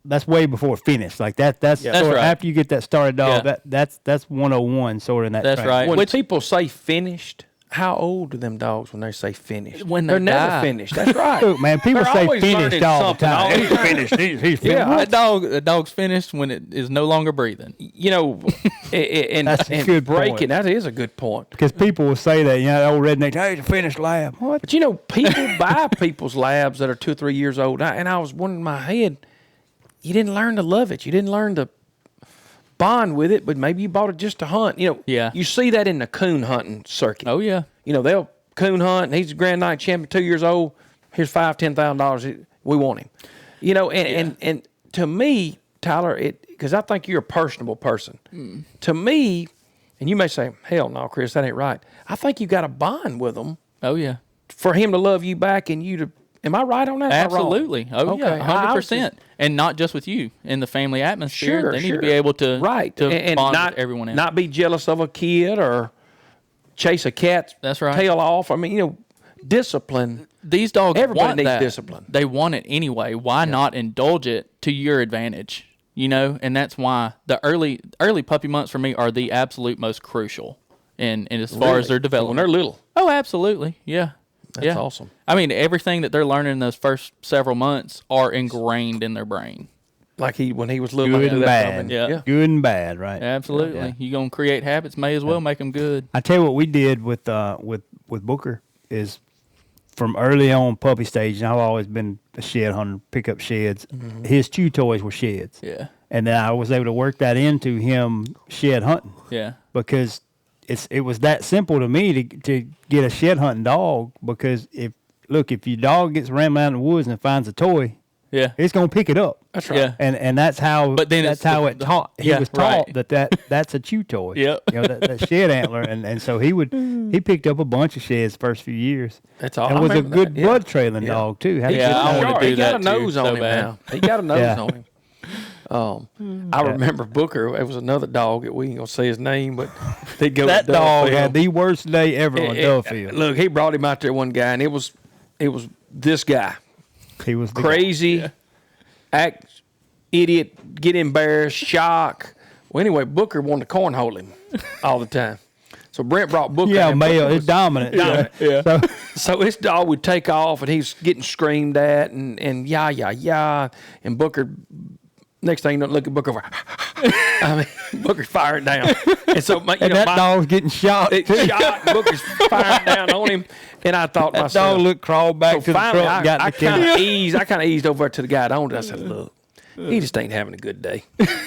that's way before finish. Like that's right. After you get that started dog, that's 101 sort of in that. That's train. right. When people say finished, how old are them dogs when they say finished? When they're they never die. finished. That's right. Look, man, people They're say always finished all the something. time. He's finished. He's finished. Yeah, that dog's finished when it is no longer breathing. And That's a good breaking. point. That is a good point. Because people will say that, the old redneck, hey, it's a finished lab. What? But people buy people's labs that are 2 or 3 years old, and I was wondering in my head, you didn't learn to love it. You didn't learn to bond with it, but maybe you bought it just to hunt. You see that in the coon hunting circuit. Oh yeah. They'll coon hunt, and he's a Grand Night champion, 2 years old. Here's $5,000-$10,000. We want him. And to me, Tyler, because I think you're a personable person. To me, and you may say, hell no, Chris, that ain't right. I think you got to bond with him. Oh yeah. For him to love you back and you to. Am I right on that? Absolutely. Oh okay. Yeah, 100%. And not just with you in the family atmosphere. Sure, they need to be able to and bond not, with everyone else. Not be jealous of a kid or chase a cat's tail off. I mean, discipline. These dogs everybody want needs that. discipline. They want it anyway. Why not indulge it to your advantage? And that's why the early puppy months for me are the absolute most crucial. And as far as their development, when they're little. Oh, absolutely. Yeah. That's awesome. I mean, everything that they're learning in those first several months are ingrained in their brain. Like when he was little. Good and bad. Yeah. Good and bad, right? Absolutely. Yeah. You're going to create habits, may as well make them good. I tell you what we did with Booker is from early on puppy stage, and I've always been a shed hunter, pick up sheds. Mm-hmm. His chew toys were sheds. Yeah. And then I was able to work that into him shed hunting. Yeah. Because it was that simple to me to get a shed hunting dog, because if your dog gets ran out in the woods and finds a toy, it's gonna pick it up. That's right. Yeah. And that's how. But then that's how it taught. He was taught that's a chew toy. Yep. That shed antler, and so he picked up a bunch of sheds first few years. That's all. And was a good blood trailing dog too. I want to do he that got a nose too, on so him bad. now. He got a nose on him. I remember Booker. It was another dog that we ain't gonna say his name, but they go. That dog had the worst day ever on Duffield. Look, he brought him out there one guy, and it was this guy. He was the crazy, act idiot, get embarrassed, shock. Well, anyway, Booker wanted to cornhole him all the time. So Brent brought Booker. Yeah, and male, it's dominant. Yeah. So his dog would take off, and he's getting screamed at, and and Booker. Next thing you know, look at Booker. I mean, Booker's firing down, and so that dog's getting shot. Booker's firing down on him, and I thought that myself, dog crawled back to the truck. I kind of eased over to the guy that owned it. I said, "Look, he just ain't having a good day,"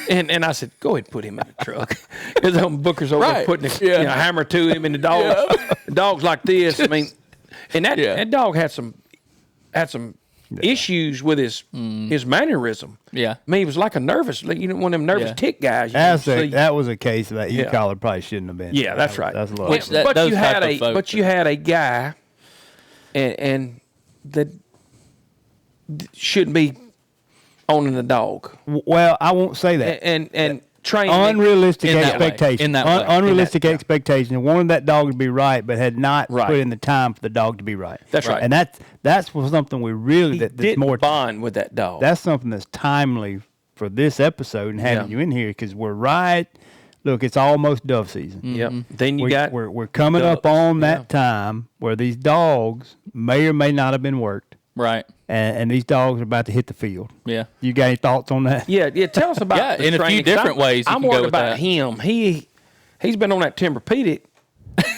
and I said, "Go ahead and put him in the truck." Because Booker's over there putting a hammer to him, and the dog's like this. I mean, and that dog had some issues with his mannerism. Yeah. I mean, he was like a nervous, one of them nervous tick guys. That was a case that e-collar probably shouldn't have been. Yeah, that's right. That's a lot. But you had a guy, and that shouldn't be owning a dog. Well, I won't say that. And train unrealistic expectations. Unrealistic way. expectations. Wanted that dog to be right, but had not put in the time for the dog to be right. That's right. And that's something we really that's more bond with that dog. That's something that's timely for this episode and having you in here, because we're right. Look, it's almost dove season. Yep. Mm-hmm. Then we're coming up on that time where these dogs may or may not have been worked. Right. And these dogs are about to hit the field. Yeah. You got any thoughts on that? Yeah. Tell us about in a few different ways. I'm worried about him. He's been on that Tempur-Pedic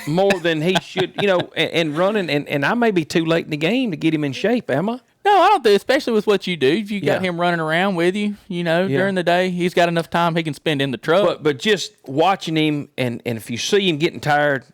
more than he should, and running. And I may be too late in the game to get him in shape. Am I? No, I don't think, especially with what you do. If you got him running around with you, during the day, he's got enough time he can spend in the truck. But just watching him, and if you see him getting tired,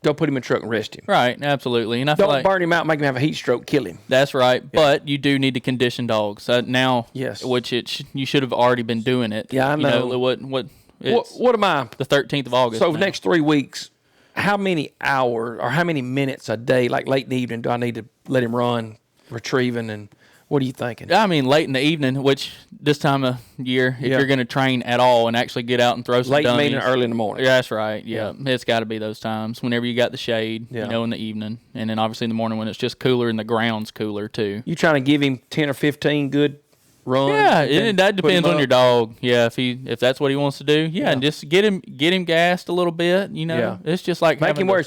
go put him in the truck and rest him. Right, absolutely. And I feel Don't like burn him out, make him have a heat stroke, kill him. That's right. Yeah. But you do need to condition dogs now. Yes. Which you should have already been doing it. Yeah, I know. What am I? The 13th of August. So the next 3 weeks, how many hours or how many minutes a day, like late in the evening, do I need to let him run, retrieving, and what are you thinking? I mean, late in the evening, which this time of year, if you're going to train at all and actually get out and throw some late dummies. Late early in the morning. Yeah, that's right. Yeah. It's got to be those times whenever you got the shade, in the evening. And then obviously in the morning when it's just cooler and the ground's cooler too. You trying to give him 10 or 15 good runs? Yeah, that depends on your dog. Yeah, if that's what he wants to do. Yeah, and just get him gassed a little bit, It's just like make him where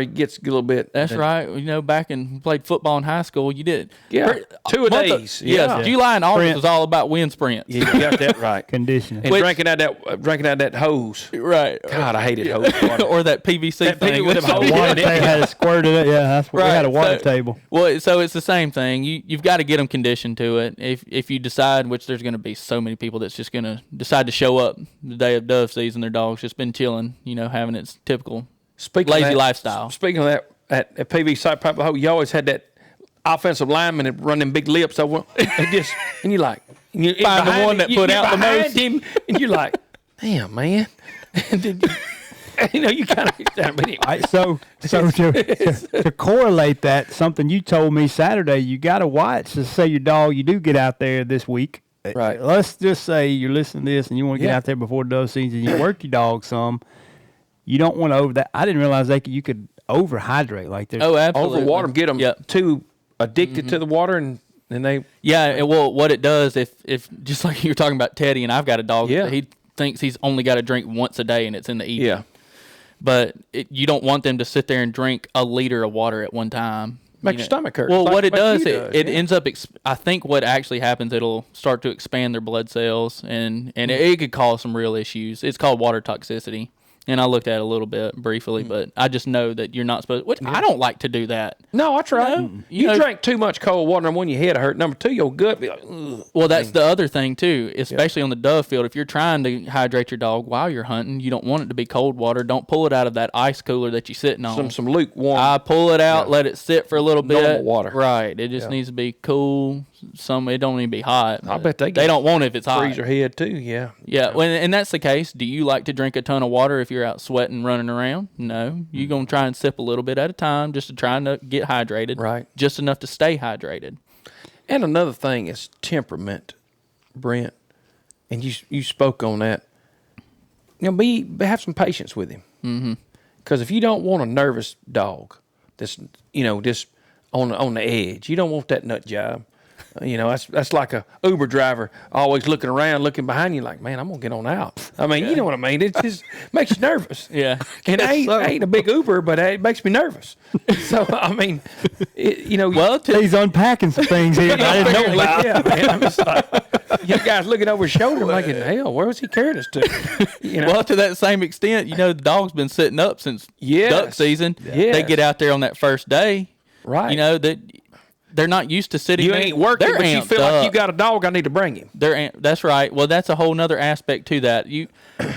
he gets a little bit. That's right. Back in played football in high school, you did. Yeah. 2 a days. Yes, July and August was all about wind sprints. Yeah, you got that right. Conditioning. And drinking out that hose. Right. God, I hated hose water. Or that PVC thing. Water table had it squirted it. Yeah, that's what we had a water table. Well, so it's the same thing. You've got to get them conditioned to it. If you decide, which there's going to be so many people that's just going to decide to show up the day of dove season, their dog's just been chilling, having its typical lazy lifestyle. Speaking of that, at PVC pipe hole, you always had that offensive lineman that run them big lips over, and you like, find the one that put out the most. Him, and you're like, damn, man. You kind of. So to correlate that, something you told me Saturday, you got to watch to say your dog, you do get out there this week. Right. Let's just say you're listening to this and you want to get out there before dove season and you work your dog some. You don't want to over that. I didn't realize you could overhydrate like this. Oh, absolutely. Overwater them, get them too addicted to the water, and they. Yeah, well, what it does, if just like you were talking about Teddy, and I've got a dog, he thinks he's only got to drink once a day, and it's in the evening. Yeah. But you don't want them to sit there and drink a liter of water at one time. Make your stomach hurt. Well, what it does, it ends up. I think what actually happens, it'll start to expand their blood cells, and it could cause some real issues. It's called water toxicity. And I looked at it a little bit briefly, but I just know that you're not supposed. Which I don't like to do that. No, I tried. You drank too much cold water, number one, your head hurt. Number two, your gut be like. Ugh. Well, that's the other thing too, especially on the dove field. If you're trying to hydrate your dog while you're hunting, you don't want it to be cold water. Don't pull it out of that ice cooler that you're sitting on. Some lukewarm. I pull it out, let it sit for a little bit. Normal water. Right. It just needs to be cool. It don't need to be hot. I bet they don't want it if it's hot. Freeze your head too. Yeah. Yeah. And that's the case. Do you like to drink a ton of water if you're out sweating, running around? No. You're gonna try and sip a little bit at a time, just to try to get hydrated. Right. Just enough to stay hydrated. And another thing is temperament, Brent. And you spoke on that. Have some patience with him. Mm-hmm. Because if you don't want a nervous dog that's just on the edge, you don't want that nut job. That's like a Uber driver always looking around, looking behind you, like, man, I'm gonna get on out. I mean, you know what I mean? It just makes you nervous. Yeah, and I ain't a big Uber, but it makes me nervous. So I mean, well, he's unpacking some things here I didn't know about. Yeah, man, I'm just like, you guys looking over his shoulder, thinking, hell, where was he carrying us to? Well, to that same extent, the dog's been sitting up since duck season. Yes. They get out there on that first day, right? That. They're not used to sitting. You ain't working, but you feel like you got a dog. I need to bring him. That's right. Well, that's a whole nother aspect to that.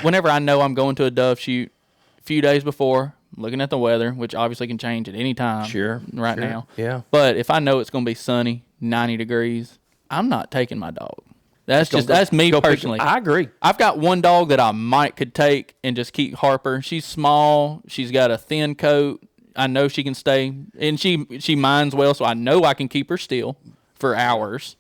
Whenever I know I'm going to a dove shoot, a few days before, looking at the weather, which obviously can change at any time. Sure. Now. Yeah. But if I know it's going to be sunny, 90 degrees, I'm not taking my dog. That's me personally. I agree. I've got one dog that I could take and just keep Harper. She's small. She's got a thin coat. I know she can stay, and she minds well, so I know I can keep her still for hours.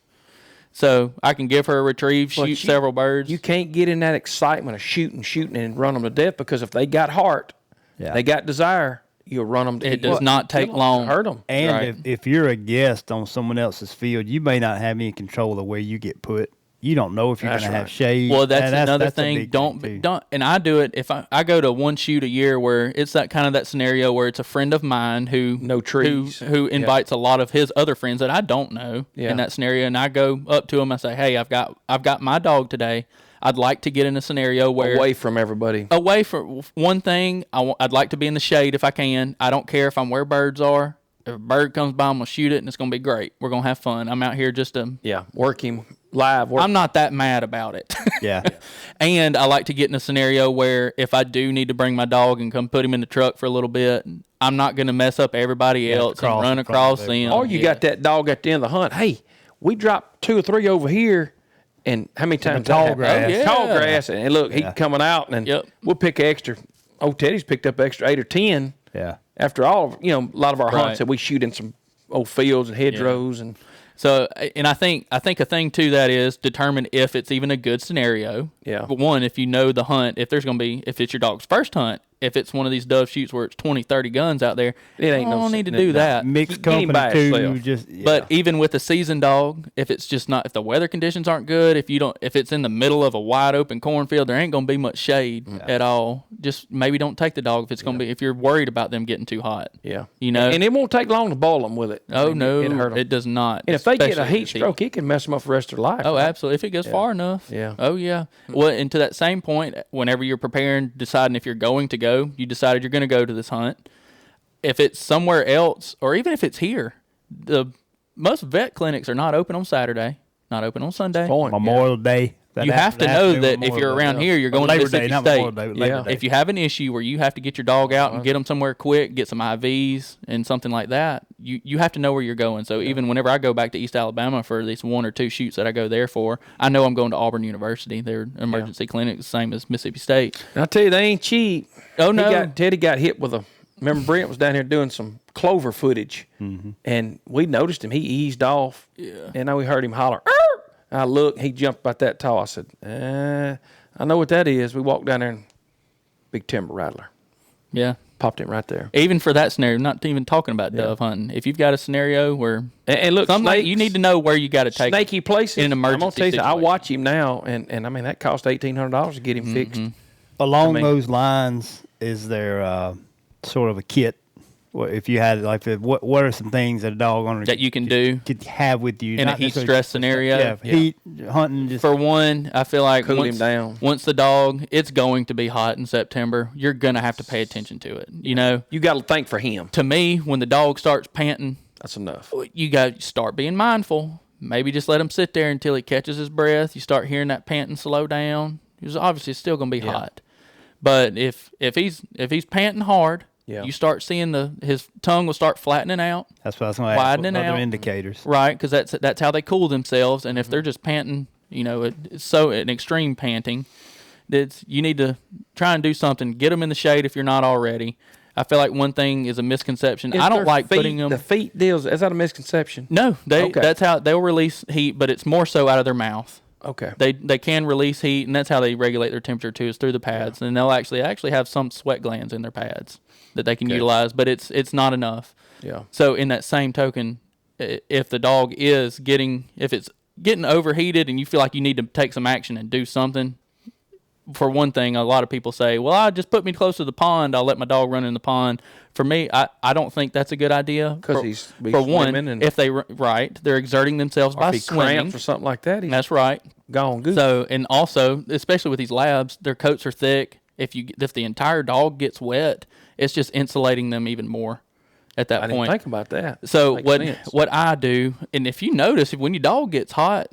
So I can give her a retrieve, shoot several birds. You can't get in that excitement of shooting, and run them to death, because if they got heart, they got desire, you'll run them to death. It does not take long. Hurt them. And if you're a guest on someone else's field, you may not have any control of where you get put. you don't know if you're going to have shade. Well, that's another thing. Don't. And I do it if I go to one shoot a year where it's that kind of that scenario where it's a friend of mine who who invites a lot of his other friends that I don't know in that scenario, and I go up to him. I say, hey, I've got my dog today. I'd like to get in a scenario where away from everybody. Away from one thing, I'd like to be in the shade if I can. I don't care if I'm where birds are. If a bird comes by, I'm going to shoot it, and it's going to be great. We're going to have fun. I'm out here just to... work him live. I'm not that mad about it. Yeah. And I like to get in a scenario where if I do need to bring my dog and come put him in the truck for a little bit, I'm not going to mess up everybody else and run across them. Or you got that dog at the end of the hunt. Hey, we dropped 2 or 3 over here, and how many times tall grass? Oh, yeah. Tall grass, and look, he's coming out, and we'll pick extra. Oh, Teddy's picked up extra 8 or 10. Yeah. After all, a lot of our hunts that we shoot in some old fields and hedgerows and. So, and I think a thing to that is determine if it's even a good scenario. Yeah. But one, if you know the hunt, if it's your dog's first hunt, if it's one of these dove shoots where it's 20, 30 guns out there, it ain't no need to do that. Mixed company too. But even with a seasoned dog, if it's just not, if the weather conditions aren't good, if it's in the middle of a wide open cornfield, there ain't going to be much shade at all. Just maybe don't take the dog if it's going to be, if you're worried about them getting too hot. Yeah. And it won't take long to boil them with it. No, it'll hurt them. It does not. And if they get a heat stroke, it can mess them up for the rest of their life. Oh, right? Absolutely. If it goes far enough. Yeah. Oh, yeah. Well, and to that same point, whenever you're preparing, deciding if you're going to go, you decided you're going to go to this hunt. If it's somewhere else, or even if it's here, most vet clinics are not open on Saturday, not open on Sunday. Memorial Day. You have to know that if you're around here, you're going to Mississippi State. Day. If you have an issue where you have to get your dog out and get them somewhere quick, get some IVs and something like that, you have to know where you're going. So even whenever I go back to East Alabama for these 1 or 2 shoots that I go there for, I know I'm going to Auburn University. Their emergency clinic is the same as Mississippi State. And I tell you, they ain't cheap. Oh, no. Teddy got hit with remember Brent was down here doing some clover footage, and we noticed him. He eased off, and now we heard him holler, "Arr!" I looked, he jumped about that tall. I said, I know what that is. We walked down there and big timber rattler. Yeah. Popped him right there. Even for that scenario, not even talking about dove hunting. If you've got a scenario where and look, snakes, you need to know where you got to take snaky places in an emergency situation. I watch him now, and I mean that cost $1,800 to get him fixed. Along those lines, is there sort of a kit? If you had what are some things that a dog owner that you can do could have with you in a heat stress scenario? Yeah, heat hunting. For one, I feel like cool him down. Once the dog, it's going to be hot in September. You're gonna have to pay attention to it. You got to think for him. To me, when the dog starts panting, that's enough. You got to start being mindful. Maybe just let him sit there until he catches his breath. You start hearing that panting slow down. Because obviously it's still gonna be hot. But if he's panting hard. Yeah. You start seeing his tongue will start flattening out. That's what I was going to ask. Widening out. Other indicators. Right, because that's how they cool themselves. And if they're just panting, it's so an extreme panting, you need to try and do something. Get them in the shade if you're not already. I feel like one thing is a misconception. I don't like putting them. The feet deals. Is that a misconception? No, that's how they'll release heat, but it's more so out of their mouth. Okay. They can release heat, and that's how they regulate their temperature too, is through the pads. Yeah. And they'll actually have some sweat glands in their pads that they can utilize, but it's not enough. Yeah. So in that same token, if the dog is getting overheated and you feel like you need to take some action and do something, for one thing, a lot of people say, well, I just put me close to the pond. I'll let my dog run in the pond. For me, I don't think that's a good idea. Because he's for one, if they're exerting themselves by swimming or something like that. That's right. Gone good. So, and also, especially with these labs, their coats are thick. If the entire dog gets wet, it's just insulating them even more at that point. I didn't think about that. So what I do, and if you notice, when your dog gets hot,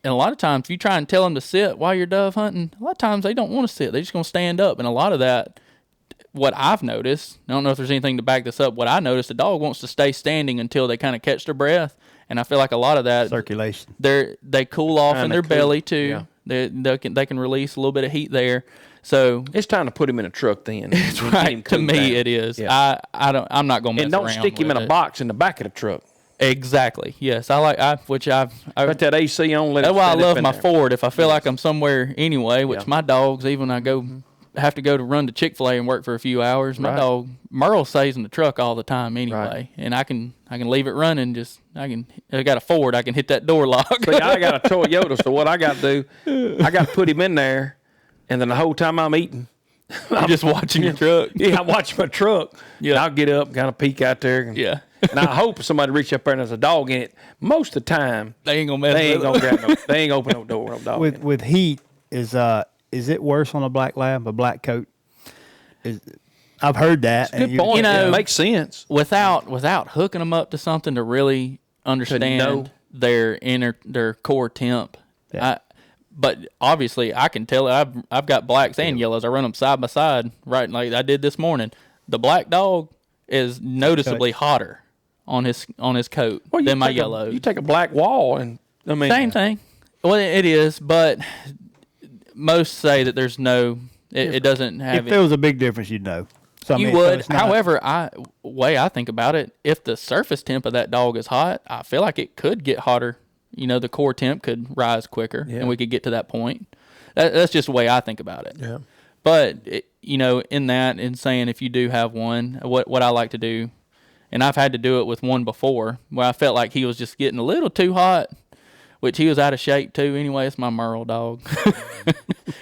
and a lot of times if you try and tell them to sit while you're dove hunting, a lot of times they don't want to sit. They're just going to stand up. And a lot of that, what I've noticed, I don't know if there's anything to back this up, what I noticed, the dog wants to stay standing until they kind of catch their breath. And I feel like a lot of that circulation. They cool off in their belly too. Yeah. They can release a little bit of heat there. So it's time to put him in a truck then. It's right. To me, it is. Yeah. I'm not going to mess around. And don't stick him in a box in the back of the truck. Exactly. Yes, I've got that AC on. That's why I love my Ford. If I feel like I'm somewhere anyway, which my dogs, even when I go have to go to run to Chick-fil-A and work for a few hours. My dog Merle stays in the truck all the time anyway, and I can leave it running. I got a Ford. I can hit that door lock. See, I got a Toyota, so what I got to do, I got to put him in there, and then the whole time I'm eating, I'm just watching your truck. Yeah, I'm watching my truck. Yeah, I'll get up, kind of peek out there. And, and I hope somebody reach up there and there's a dog in it. Most of the time, they ain't gonna they ain't gonna open no door. No dog. With heat, is it worse on a black lab, a black coat? I've heard that. That's a good point. It makes sense. Without hooking them up to something to really understand their core temp. Yeah. But obviously, I can tell. I've got blacks and yellows. I run them side by side, right, like I did this morning. The black dog is noticeably hotter on his coat than my yellow. You take a black wall, and same thing. Well, it is, but most say that there's no. It doesn't have. If there was a big difference, you'd know. So, you would. However, way I think about it, if the surface temp of that dog is hot, I feel like it could get hotter. The core temp could rise quicker, and we could get to that point. That's just the way I think about it. Yeah. But in saying if you do have one, what I like to do, and I've had to do it with one before, where I felt like he was just getting a little too hot, which he was out of shape too. Anyway, it's my Merle dog,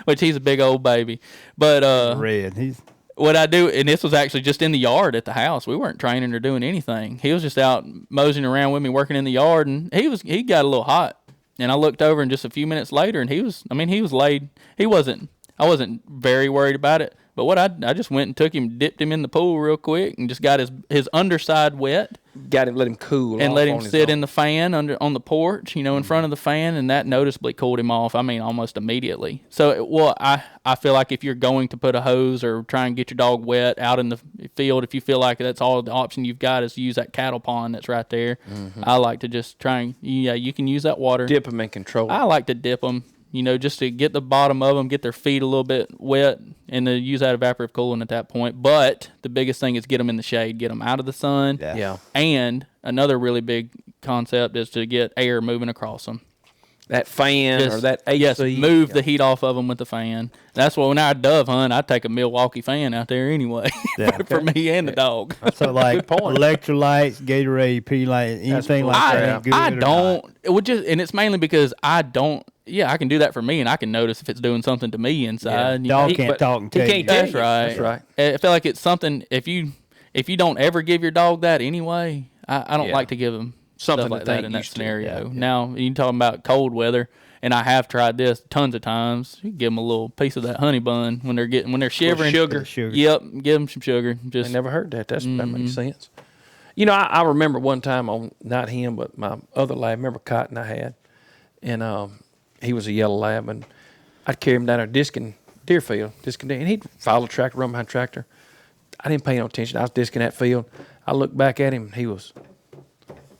which he's a big old baby. But red. What I do, and this was actually just in the yard at the house. We weren't training or doing anything. He was just out moseying around with me, working in the yard, and he got a little hot. And I looked over, and just a few minutes later, and he was laid. I wasn't very worried about it. But what I just went and took him, dipped him in the pool real quick, and just got his underside wet. Got him, let him cool, and let him sit in the fan on the porch, in front of the fan, and that noticeably cooled him off. Almost immediately. So, I feel like if you're going to put a hose or try and get your dog wet out in the field, if you feel like that's all the option you've got is to use that cattle pond that's right there, I like to just try and you can use that water. Dip them and control. I like to dip them. Just to get the bottom of them, get their feet a little bit wet, and to use that evaporative coolant at that point. But the biggest thing is get them in the shade, get them out of the sun. Yeah. And another really big concept is to get air moving across them. That fan or that AC. Yes, move the heat off of them with the fan. That's why when I dove hunt, I take a Milwaukee fan out there anyway for me and the dog. So like electrolytes, Gatorade, Pedialyte, anything like that. I don't. It would just, and it's mainly because I don't. Yeah, I can do that for me, and I can notice if it's doing something to me inside. Dog can't talk and tell you. That's right. That's right. I feel like it's something. If you don't ever give your dog that anyway, I don't like to give him something like that in that scenario. Now you're talking about cold weather, and I have tried this tons of times. You give them a little piece of that honey bun when they're shivering. Sugar. Yep, give them some sugar. I never heard that. That makes sense. I remember one time on not him but my other lab. Remember Cotton I had, and he was a yellow lab, and I'd carry him down there disking Deerfield, and he'd follow the tractor, run behind the tractor. I didn't pay no attention. I was disking that field. I looked back at him, he was.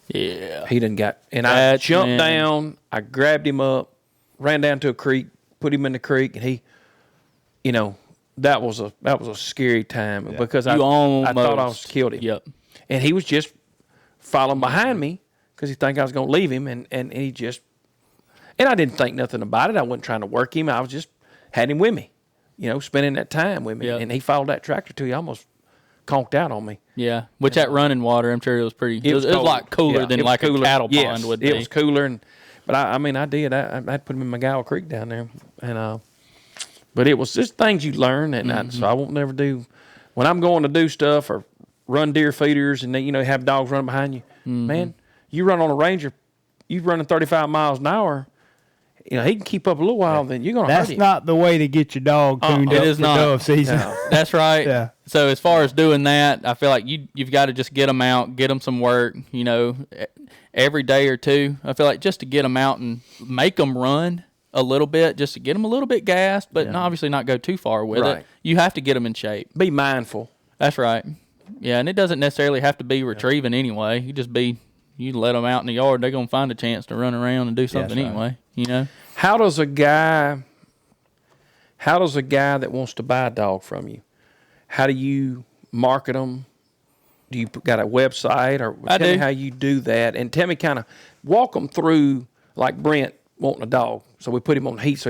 Yeah. He done got, and I jumped down, I grabbed him up, ran down to a creek, put him in the creek, and he, that was a scary time because I thought I was killed him. Yep. And he was just following behind me because he think I was going to leave him, and he just, and I didn't think nothing about it. I wasn't trying to work him. I was just had him with me, spending that time with me. Yep. And he followed that tractor till he almost conked out on me. Yeah, which that running water, I'm sure it was pretty. It was a lot cooler than like a cattle pond would be. It was cooler, but I did. I'd put him in McGowan Creek down there, and but it was just things you learn, and so I won't never do when I'm going to do stuff or run deer feeders, and have dogs running behind you. Man, you run on a Ranger, you running 35 miles an hour. He can keep up a little while, then you're going to hurt him. That's not the way to get your dog tuned up for dove season. No. That's right. Yeah. So as far as doing that, I feel like you've got to just get them out, get them some work, every day or two. I feel like just to get them out and make them run a little bit, just to get them a little bit gassed, but obviously not go too far with it. You have to get them in shape. Be mindful. That's right. Yeah, and it doesn't necessarily have to be retrieving anyway. You let them out in the yard, they're going to find a chance to run around and do something anyway, How does a guy that wants to buy a dog from you, how do you market them? Do you got a website, or tell me how you do that? And tell me walk them through, like Brent wanting a dog, so we put him on heat so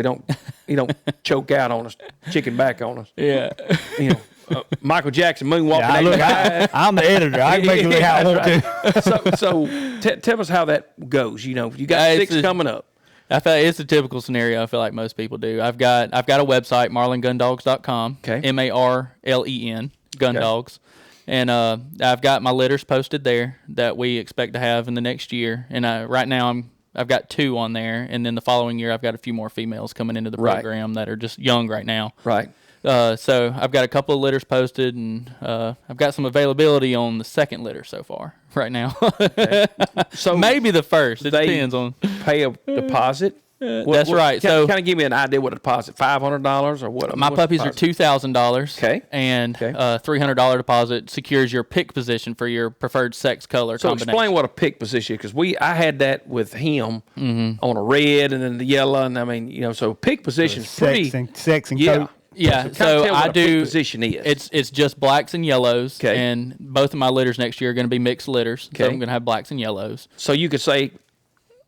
he don't choke out on us, chicken back on us. Yeah. You know, Michael Jackson moonwalking. I'm the editor. I can make it look how I want to. So tell us how that goes. You know, you got 6 coming up. I feel like it's a typical scenario. I feel like most people do. I've got a website, marlengundogs.com. Okay. Marlen Gundogs. Okay. And I've got my litters posted there that we expect to have in the next year. And right now I've got 2 on there, and then the following year I've got a few more females coming into the program that are just young right now. Right. So I've got a couple of litters posted, and I've got some availability on the second litter so far right now. Okay. So maybe the first. It depends on. Pay a deposit. That's right. So kind of give me an idea what a deposit, $500 or what? My puppies are $2,000. Okay. And $300 deposit secures your pick position for your preferred sex color combination. So explain what a pick position is, because I had that with him on a red and then the yellow, and I mean, you know, so pick position is pretty sex and coat. Yeah, so I do. Position is. It's just blacks and yellows. Okay. And both of my litters next year are going to be mixed litters. Okay. So I'm going to have blacks and yellows. So you could say,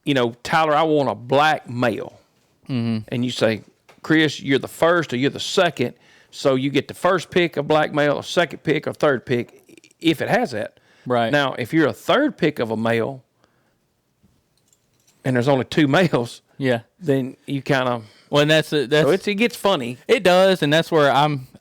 you know, Tyler, I want a black male. And you say, Chris, you're the first or you're the second. So you get the first pick of black male, a second pick, or third pick, if it has that. Right. Now, if you're a third pick of a male and there's only 2 males, then you kind of. Well, and that's so it gets funny. It does, and that's where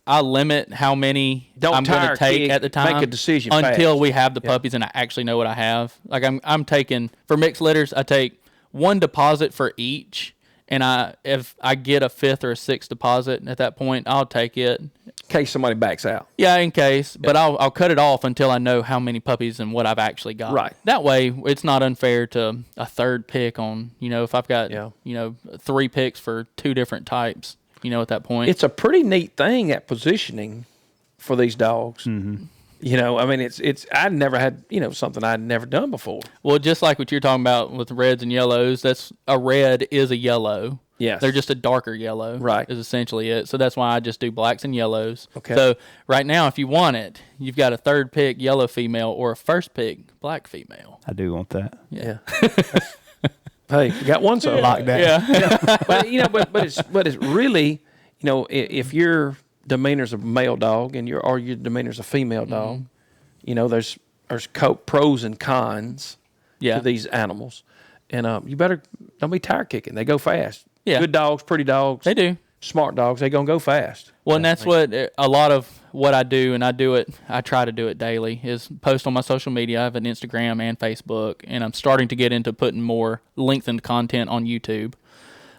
I limit how many I'm going to take at the time. Make a decision until fast. We have the puppies and I actually know what I have. Like I'm taking for mixed litters, I take 1 deposit for each, and if I get a 5th or a 6th deposit at that point, I'll take it. In case somebody backs out. Yeah, in case. But I'll cut it off until I know how many puppies and what I've actually got. Right. That way, it's not unfair to a third pick on, you know, if I've got, 3 picks for 2 different types, you know, at that point. It's a pretty neat thing, at positioning for these dogs. Mm-hmm. You know, I mean, it's I'd never had, you know, something I'd never done before. Well, just like what you're talking about with reds and yellows, that's a red is a yellow. Yes. They're just a darker yellow. Right. Is essentially it. So that's why I just do blacks and yellows. Okay. So right now, if you want it, you've got a third pick yellow female or a first pick black female. I do want that. Yeah. Hey, you got one so like that. Yeah. But you know, but it's really, you know, if your demeanor's a male dog and your demeanor's a female dog, you know, there's pros and cons to these animals, and you better don't be tire kicking. They go fast. Yeah. Good dogs, pretty dogs. They do. Smart dogs, they gonna go fast. Well, and that's what a lot of what I do, and I try to do it daily, is post on my social media. I have an Instagram and Facebook, and I'm starting to get into putting more lengthened content on YouTube.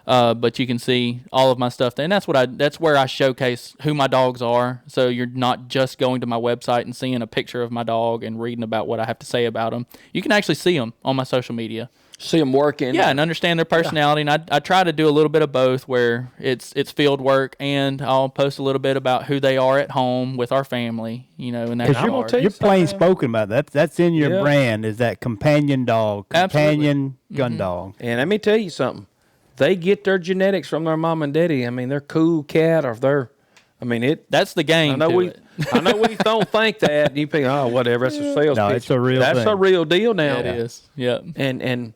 But you can see all of my stuff there, and that's where I showcase who my dogs are. So you're not just going to my website and seeing a picture of my dog and reading about what I have to say about them. You can actually see them on my social media. See them working. Yeah, and understand their personality. Yeah. And I try to do a little bit of both, where it's field work, and I'll post a little bit about who they are at home with our family, you know, in that regard. You're plain spoken about that. That's in your brand, is that companion dog, companion gun dog. And let me tell you something. They get their genetics from their mom and daddy. I mean, they're cool cat, or they're, I mean, that's the game. I know we don't think that. And you think, oh, whatever, that's a sales pitch. It's a real thing. That's a real deal now. It is. Yeah. And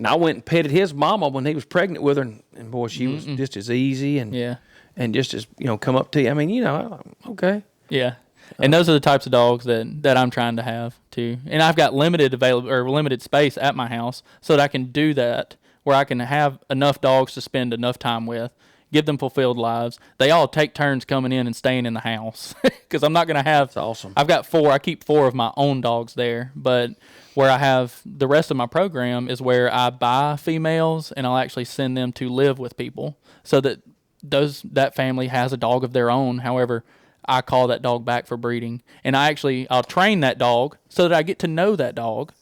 I went and petted his mama when he was pregnant with her, and boy, she was just as easy and just as, you know, come up to you. I mean, you know, okay. Yeah. And those are the types of dogs that I'm trying to have too. And I've got limited space at my house, so that I can do that, where I can have enough dogs to spend enough time with, give them fulfilled lives. They all take turns coming in and staying in the house, because I'm not going to have. That's awesome. I've got 4. I keep 4 of my own dogs there, but where I have the rest of my program is where I buy females and I'll actually send them to live with people, so that that family has a dog of their own. However, I call that dog back for breeding, and I'll train that dog so that I get to know that dog,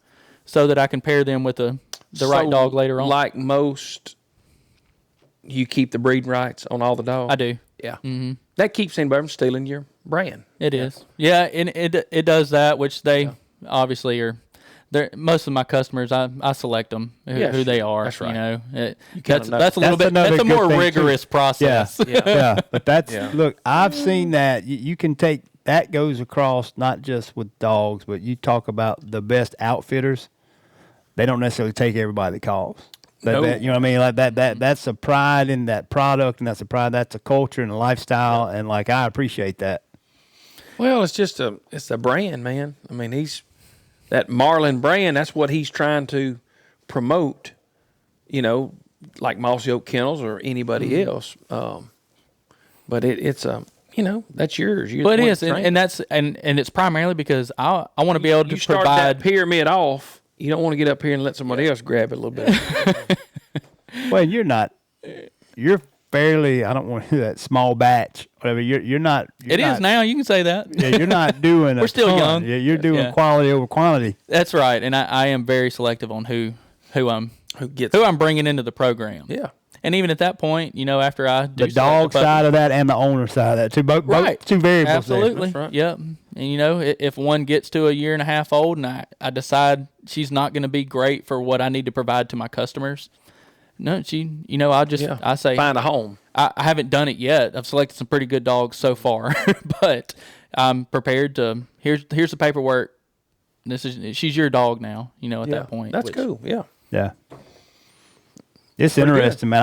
so that I can pair them with the right dog later on. Like most, you keep the breeding rights on all the dogs? I do. Yeah. Mm-hmm. That keeps anybody from stealing your brand. It is. Yeah, and it does that, which they obviously are. Most of my customers, I select them who they are. That's right. You know, that's a little bit. That's a more rigorous process. Yeah. But look, I've seen that. You can take that, goes across not just with dogs, but you talk about the best outfitters. They don't necessarily take everybody that calls. That, you know what I mean? Like that's a pride in that product, and that's a culture and a lifestyle, and like I appreciate that. Well, it's a brand, man. I mean, that Marlen brand. That's what he's trying to promote. You know, like Mossy Oak Kennels or anybody else. But it's that's yours. But it is, and that's and it's primarily because I want to be able to start provide that pyramid off. You don't want to get up here and let somebody else grab it a little bit. Well, you're fairly, I don't want to do that small batch, whatever. You're not. It is now. You can say that. Yeah, you're not doing. We're still young. Yeah, you're doing quality over quantity. That's right, and I am very selective on who I'm bringing into the program. Yeah. And even at that point, after I do the dog side of that and the owner side of that, both two variables. Absolutely. That's right. Yep. And if one gets to a year and a half old and I decide she's not going to be great for what I need to provide to my customers, no, I say find a home. I haven't done it yet. I've selected some pretty good dogs so far, but I'm prepared to. Here's the paperwork. She's your dog now. At that point. That's cool. Yeah. Yeah. It's interesting, man.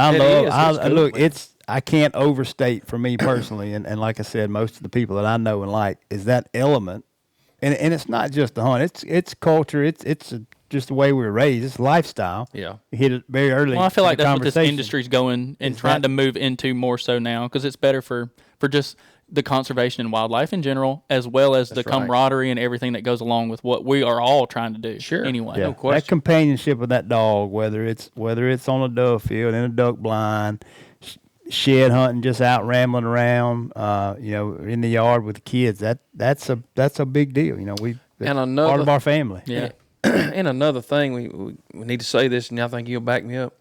I can't overstate for me personally, and like I said, most of the people that I know and like is that element, and it's not just the hunt. It's culture. It's just the way we were raised. It's lifestyle. Yeah, you hit it very early. Well, I feel like that's what this industry's going and trying to move into more so now because it's better for just the conservation and wildlife in general, as well as the camaraderie and everything that goes along with what we are all trying to do. Sure. Anyway, no question. That companionship of that dog, whether it's on a dove field, in a duck blind, shed hunting, just out rambling around, in the yard with the kids. That's a big deal. Part of our family. Yeah. And another thing, we need to say this, and I think you'll back me up.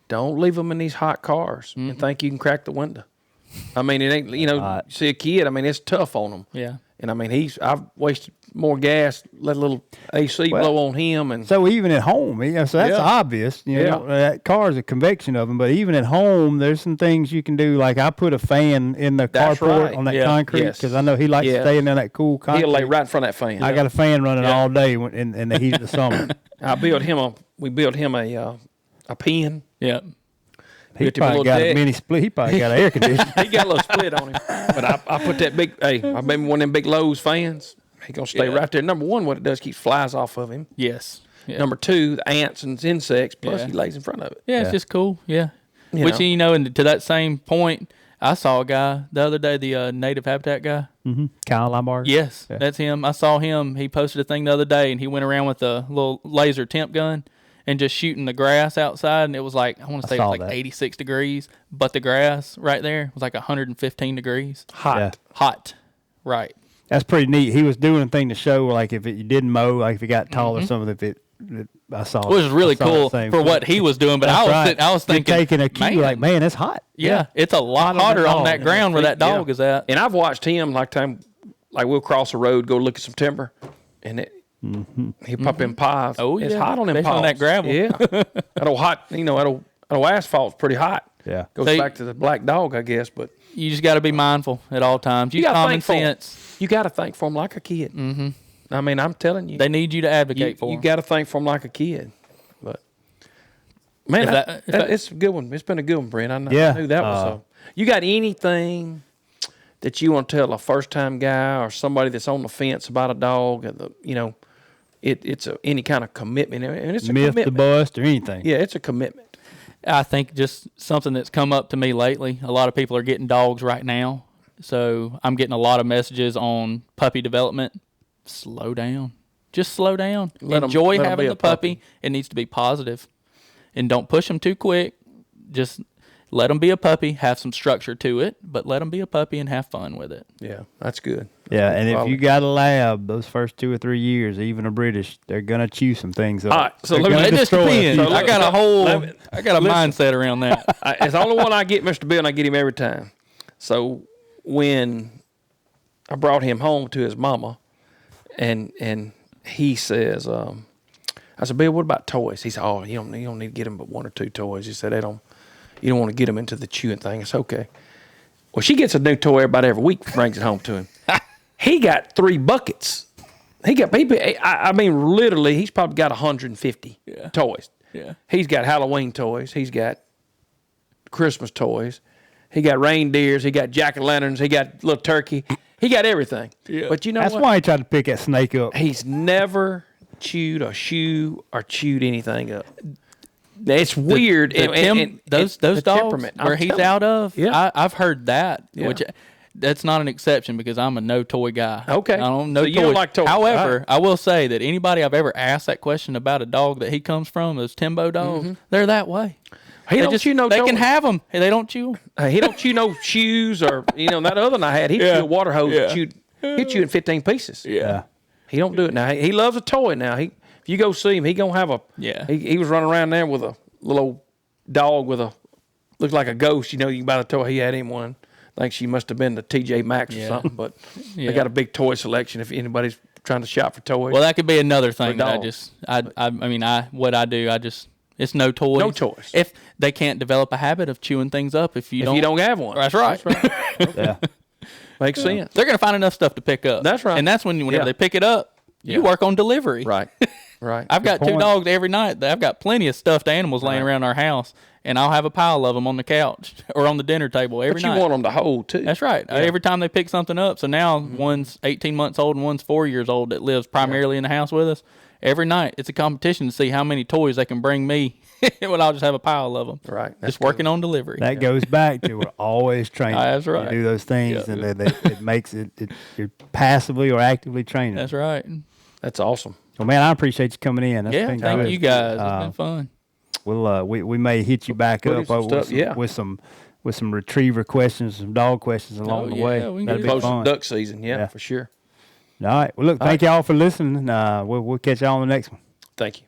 Don't leave them in these hot cars and think you can crack the window. I mean, it ain't, see a kid, I mean, it's tough on them. Yeah. And I mean, I've wasted more gas, let a little AC blow on him. And so even at home, so that's obvious. That car is a convection of them, but even at home, there's some things you can do. Like I put a fan in the carport on that concrete because I know he likes to stay in that cool concrete. He'll lay right in front of that fan. I got a fan running all day in the heat of the summer. We built him a pen. Yeah. He probably got a mini split. He probably got an air conditioner. He got a little split on him. But I put that big, I made one of them big Lowe's fans. He's going to stay right there. Number one, what it does, keeps flies off of him. Yes. Yeah. Number two, the ants and insects, plus he lays in front of it. Yeah, it's just cool. Yeah. And to that same point, I saw a guy the other day, the native habitat guy. Mm-hmm. Kyle Lombard. Yes, that's him. I saw him. He posted a thing the other day, and he went around with a little laser temp gun and just shooting the grass outside, and it was like, I want to say it was like 86 degrees, but the grass right there was like 115 degrees. Hot. Right. That's pretty neat. He was doing a thing to show, like, if you didn't mow, like, if it got tall or something, I saw it. It was really cool for what he was doing, but I was thinking, taking a cue, like, man, that's hot. Yeah, it's a lot hotter on that ground where that dog is at. And I've watched him, like we'll cross a road, go look at some timber, and he'll pop in pies. Oh, it's hot on them pies. On that gravel. Yeah. that old hot, that old asphalt's pretty hot. Yeah. Goes back to the black dog, I guess, but. You just got to be mindful at all times. Use common sense. You got to think for them like a kid. Mm-hmm. I mean, I'm telling you. They need you to advocate for them. You got to think for them like a kid. But, man, it's a good one. It's been a good one, Brent. I knew that was so. You got anything that you want to tell a first-time guy or somebody that's on the fence about a dog? It's any kind of commitment. And it's a myth commitment. to bust or anything. Yeah, it's a commitment. I think just something that's come up to me lately. A lot of people are getting dogs right now. So I'm getting a lot of messages on puppy development. Slow down. Just slow down. Enjoy having the puppy. It needs to be positive. And don't push them too quick. Just let them be a puppy. Have some structure to it. But let them be a puppy and have fun with it. Yeah, that's good. Yeah, and if you got a lab, those first 2 or 3 years, even a British, they're going to chew some things up. All right, so it just depends. I got a mindset around that. It's the only one I get, Mr. Bill, and I get him every time. So when I brought him home to his mama, and he says, I said, Bill, what about toys? He said, oh, you don't need to get him but 1 or 2 toys. He said, you don't want to get him into the chewing thing. It's okay. Well, she gets a new toy every week, brings it home to him. He got 3 buckets. I mean, literally, he's probably got 150 toys. Yeah. He's got Halloween toys. He's got Christmas toys. He got reindeers. He got jack-o'-lanterns. He got little turkey. He got everything. Yeah. But you know That's what? why he tried to pick that snake up. He's never chewed a shoe or chewed anything up. It's weird. Those dogs where he's out of, Yeah. I've heard that, Yeah. which that's not an exception because I'm a no toy guy. Okay. I don't know So you don't like toys. However, Right. I will say that anybody I've ever asked that question about a dog that he comes from, those Timbo dogs, they're that way. He don't chew no They toys. can have them. They don't chew 'em. He don't chew no shoes or that other one I had. He'd chew a water hose. He'd chew in 15 pieces. Yeah. He don't do it now. He loves a toy now. If you go see him, he gonna have a. Yeah. He was running around there with a little old dog with looked like a ghost. You can buy the toy. He had him one. I think she must have been the TJ Maxx or something. But they got a big toy selection if anybody's trying to shop for toys. Well, that could be another thing that it's no toys. No toys. If they can't develop a habit of chewing things up, if you don't have one. That's right. Yeah. Makes sense. They're going to find enough stuff to pick up. That's right. And that's whenever they pick it up, you work on delivery. Right. Right. I've got 2 dogs every night. I've got plenty of stuffed animals laying around our house, and I'll have a pile of them on the couch or on the dinner table every night. But you want them to hold, too. That's right. Yeah. Every time they pick something up. So now one's 18 months old and one's 4 years old that lives primarily in the house with us. Every night, it's a competition to see how many toys they can bring me. Well, I'll just have a pile of them. Right. Just working on delivery. That goes back to we're always training. That's right. You do those things, and it makes it you're passively or actively training. That's right. That's awesome. Well, man, I appreciate you coming in. That's Yeah, been thank good. you guys. It's been fun. We'll we may hit you back Put up some stuff, with some retriever questions, some dog questions along the way. we can That'd do be Post fun. duck season, yeah, for sure. All right. Well, look, thank y'all for listening. We'll catch y'all on the next one. Thank you.